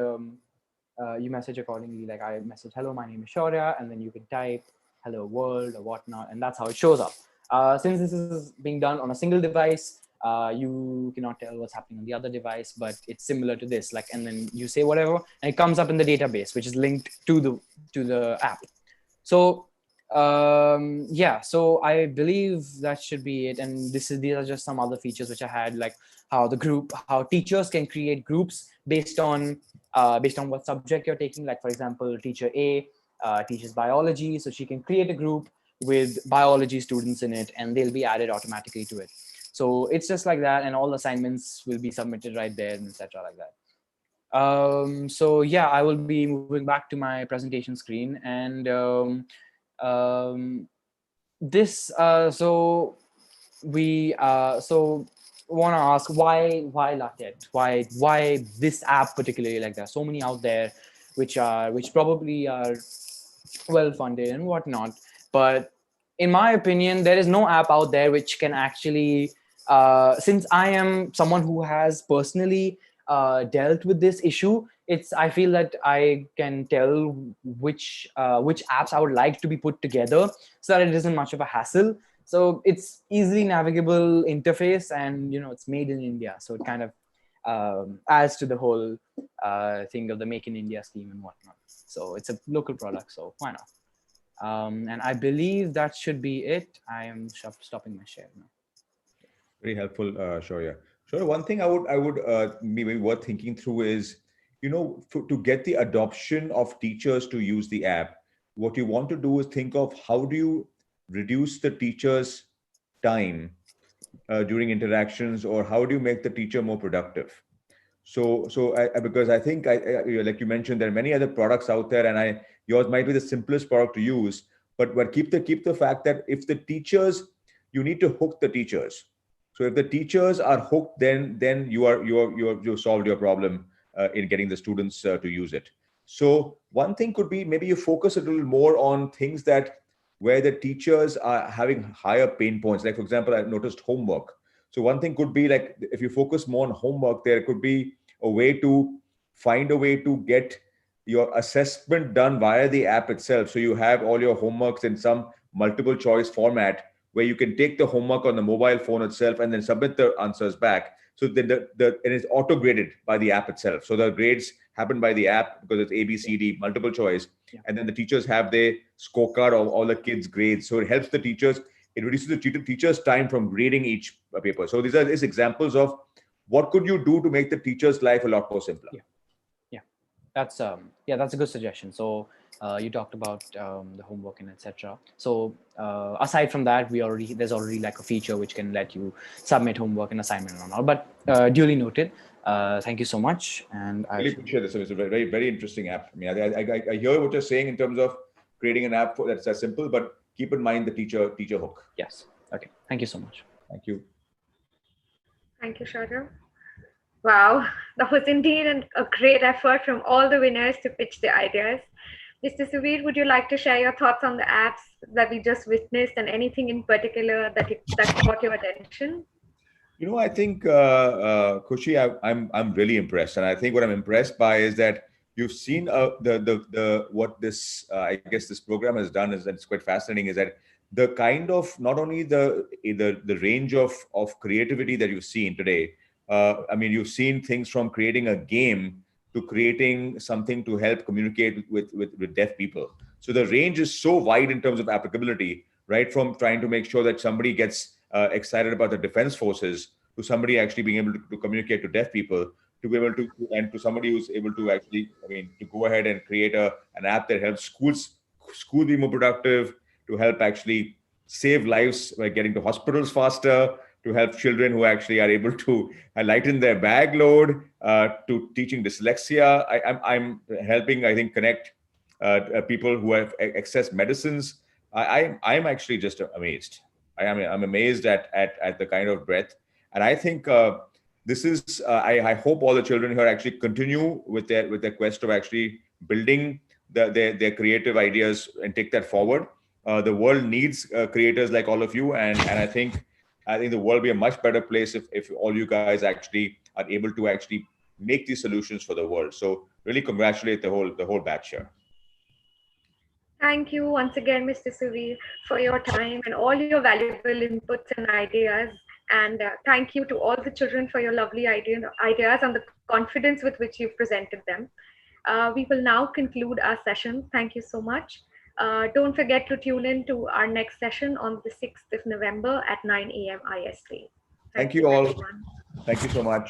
accordingly. Like I message, hello, my name is Shaurya, and then you can type hello world or whatnot, and that's how it shows up. Since this is being done on a single device, you cannot tell what's happening on the other device, but it's similar to this. Like, and then you say whatever, and it comes up in the database, which is linked to the app. So yeah, so I believe that should be it. And these are just some other features which I had, like how teachers can create groups based on what subject you're taking. Like for example, teacher A teaches biology, so she can create a group with biology students in it, and they'll be added automatically to it. So it's just like that, and all assignments will be submitted right there, and etc. like that. So yeah, I will be moving back to my presentation screen, and um, this so we so want to ask why latte, why this app particularly. Like there are so many out there which probably are well funded and whatnot, but in my opinion there is no app out there which can actually since I am someone who has personally dealt with this issue, I feel that I can tell which apps I would like to be put together so that it isn't much of a hassle. So it's easily navigable interface, and it's made in India, so it kind of adds to the whole thing of the Make in India scheme and whatnot. So it's a local product, so why not? And I believe that should be it. I am stopping my share now. Very helpful, Shaurya. Shaurya, one thing I would maybe worth thinking through is, to get the adoption of teachers to use the app, what you want to do is think of how do you reduce the teacher's time during interactions, or how do you make the teacher more productive? Because I think like you mentioned, there are many other products out there, and yours might be the simplest product to use. But keep the fact that if the teachers, you need to hook the teachers. So if the teachers are hooked, then you solved your problem in getting the students to use it. So one thing could be maybe you focus a little more on things that where the teachers are having higher pain points. Like for example, I've noticed homework. So one thing could be like if you focus more on homework, there could be a way to find a way to get your assessment done via the app itself. So you have all your homeworks in some multiple choice format where you can take the homework on the mobile phone itself and then submit the answers back. So then it is auto graded by the app itself. So the grades happen by the app because it's A, B, C, D, multiple choice. Yeah. And then the teachers have their scorecard of all the kids' grades. So it helps the teachers. It reduces the teacher's time from grading each paper. So these are examples of what could you do to make the teacher's life a lot more simpler. Yeah, that's a good suggestion. So you talked about the homework and etc. So aside from that, there's already like a feature which can let you submit homework and assignment and all. But duly noted. Thank you so much, and I really appreciate this. It's a very, very interesting app. I mean, I hear what you're saying in terms of creating an app that's as simple, but keep in mind the teacher hook. Yes. Okay. Thank you so much. Thank you. Thank you, Shaurya. Wow, that was indeed a great effort from all the winners to pitch the ideas. Mr. Suvir, would you like to share your thoughts on the apps that we just witnessed, and anything in particular that caught your attention? I think Khushi, I'm really impressed, and I think what I'm impressed by is that you've seen what this I guess this program has done is, and it's quite fascinating, is that the kind of not only the range of creativity that you've seen today. I mean, you've seen things from creating a game to creating something to help communicate with deaf people. So the range is so wide in terms of applicability, right? From trying to make sure that somebody gets excited about the defense forces to somebody actually being able to communicate to deaf people, to be able to, and to somebody who's able to actually, to go ahead and create an app that helps school be more productive, to help actually save lives by getting to hospitals faster, to help children who actually are able to lighten their bag load, to teaching dyslexia. I'm helping, I think, connect people who have access medicines. I'm actually just amazed. I'm amazed at the kind of breadth, and I think this is. I hope all the children here actually continue with their quest of actually building their creative ideas and take that forward. The world needs creators like all of you, and I think I think the world will be a much better place if all you guys actually are able to actually make these solutions for the world. So really congratulate the whole batch here. Thank you once again, Mr. Suvir, for your time and all your valuable inputs and ideas. And thank you to all the children for your lovely ideas and the confidence with which you've presented them. We will now conclude our session. Thank you so much. Don't forget to tune in to our next session on the 6th of November at 9 a.m. IST. Thank you all. Everyone. Thank you so much.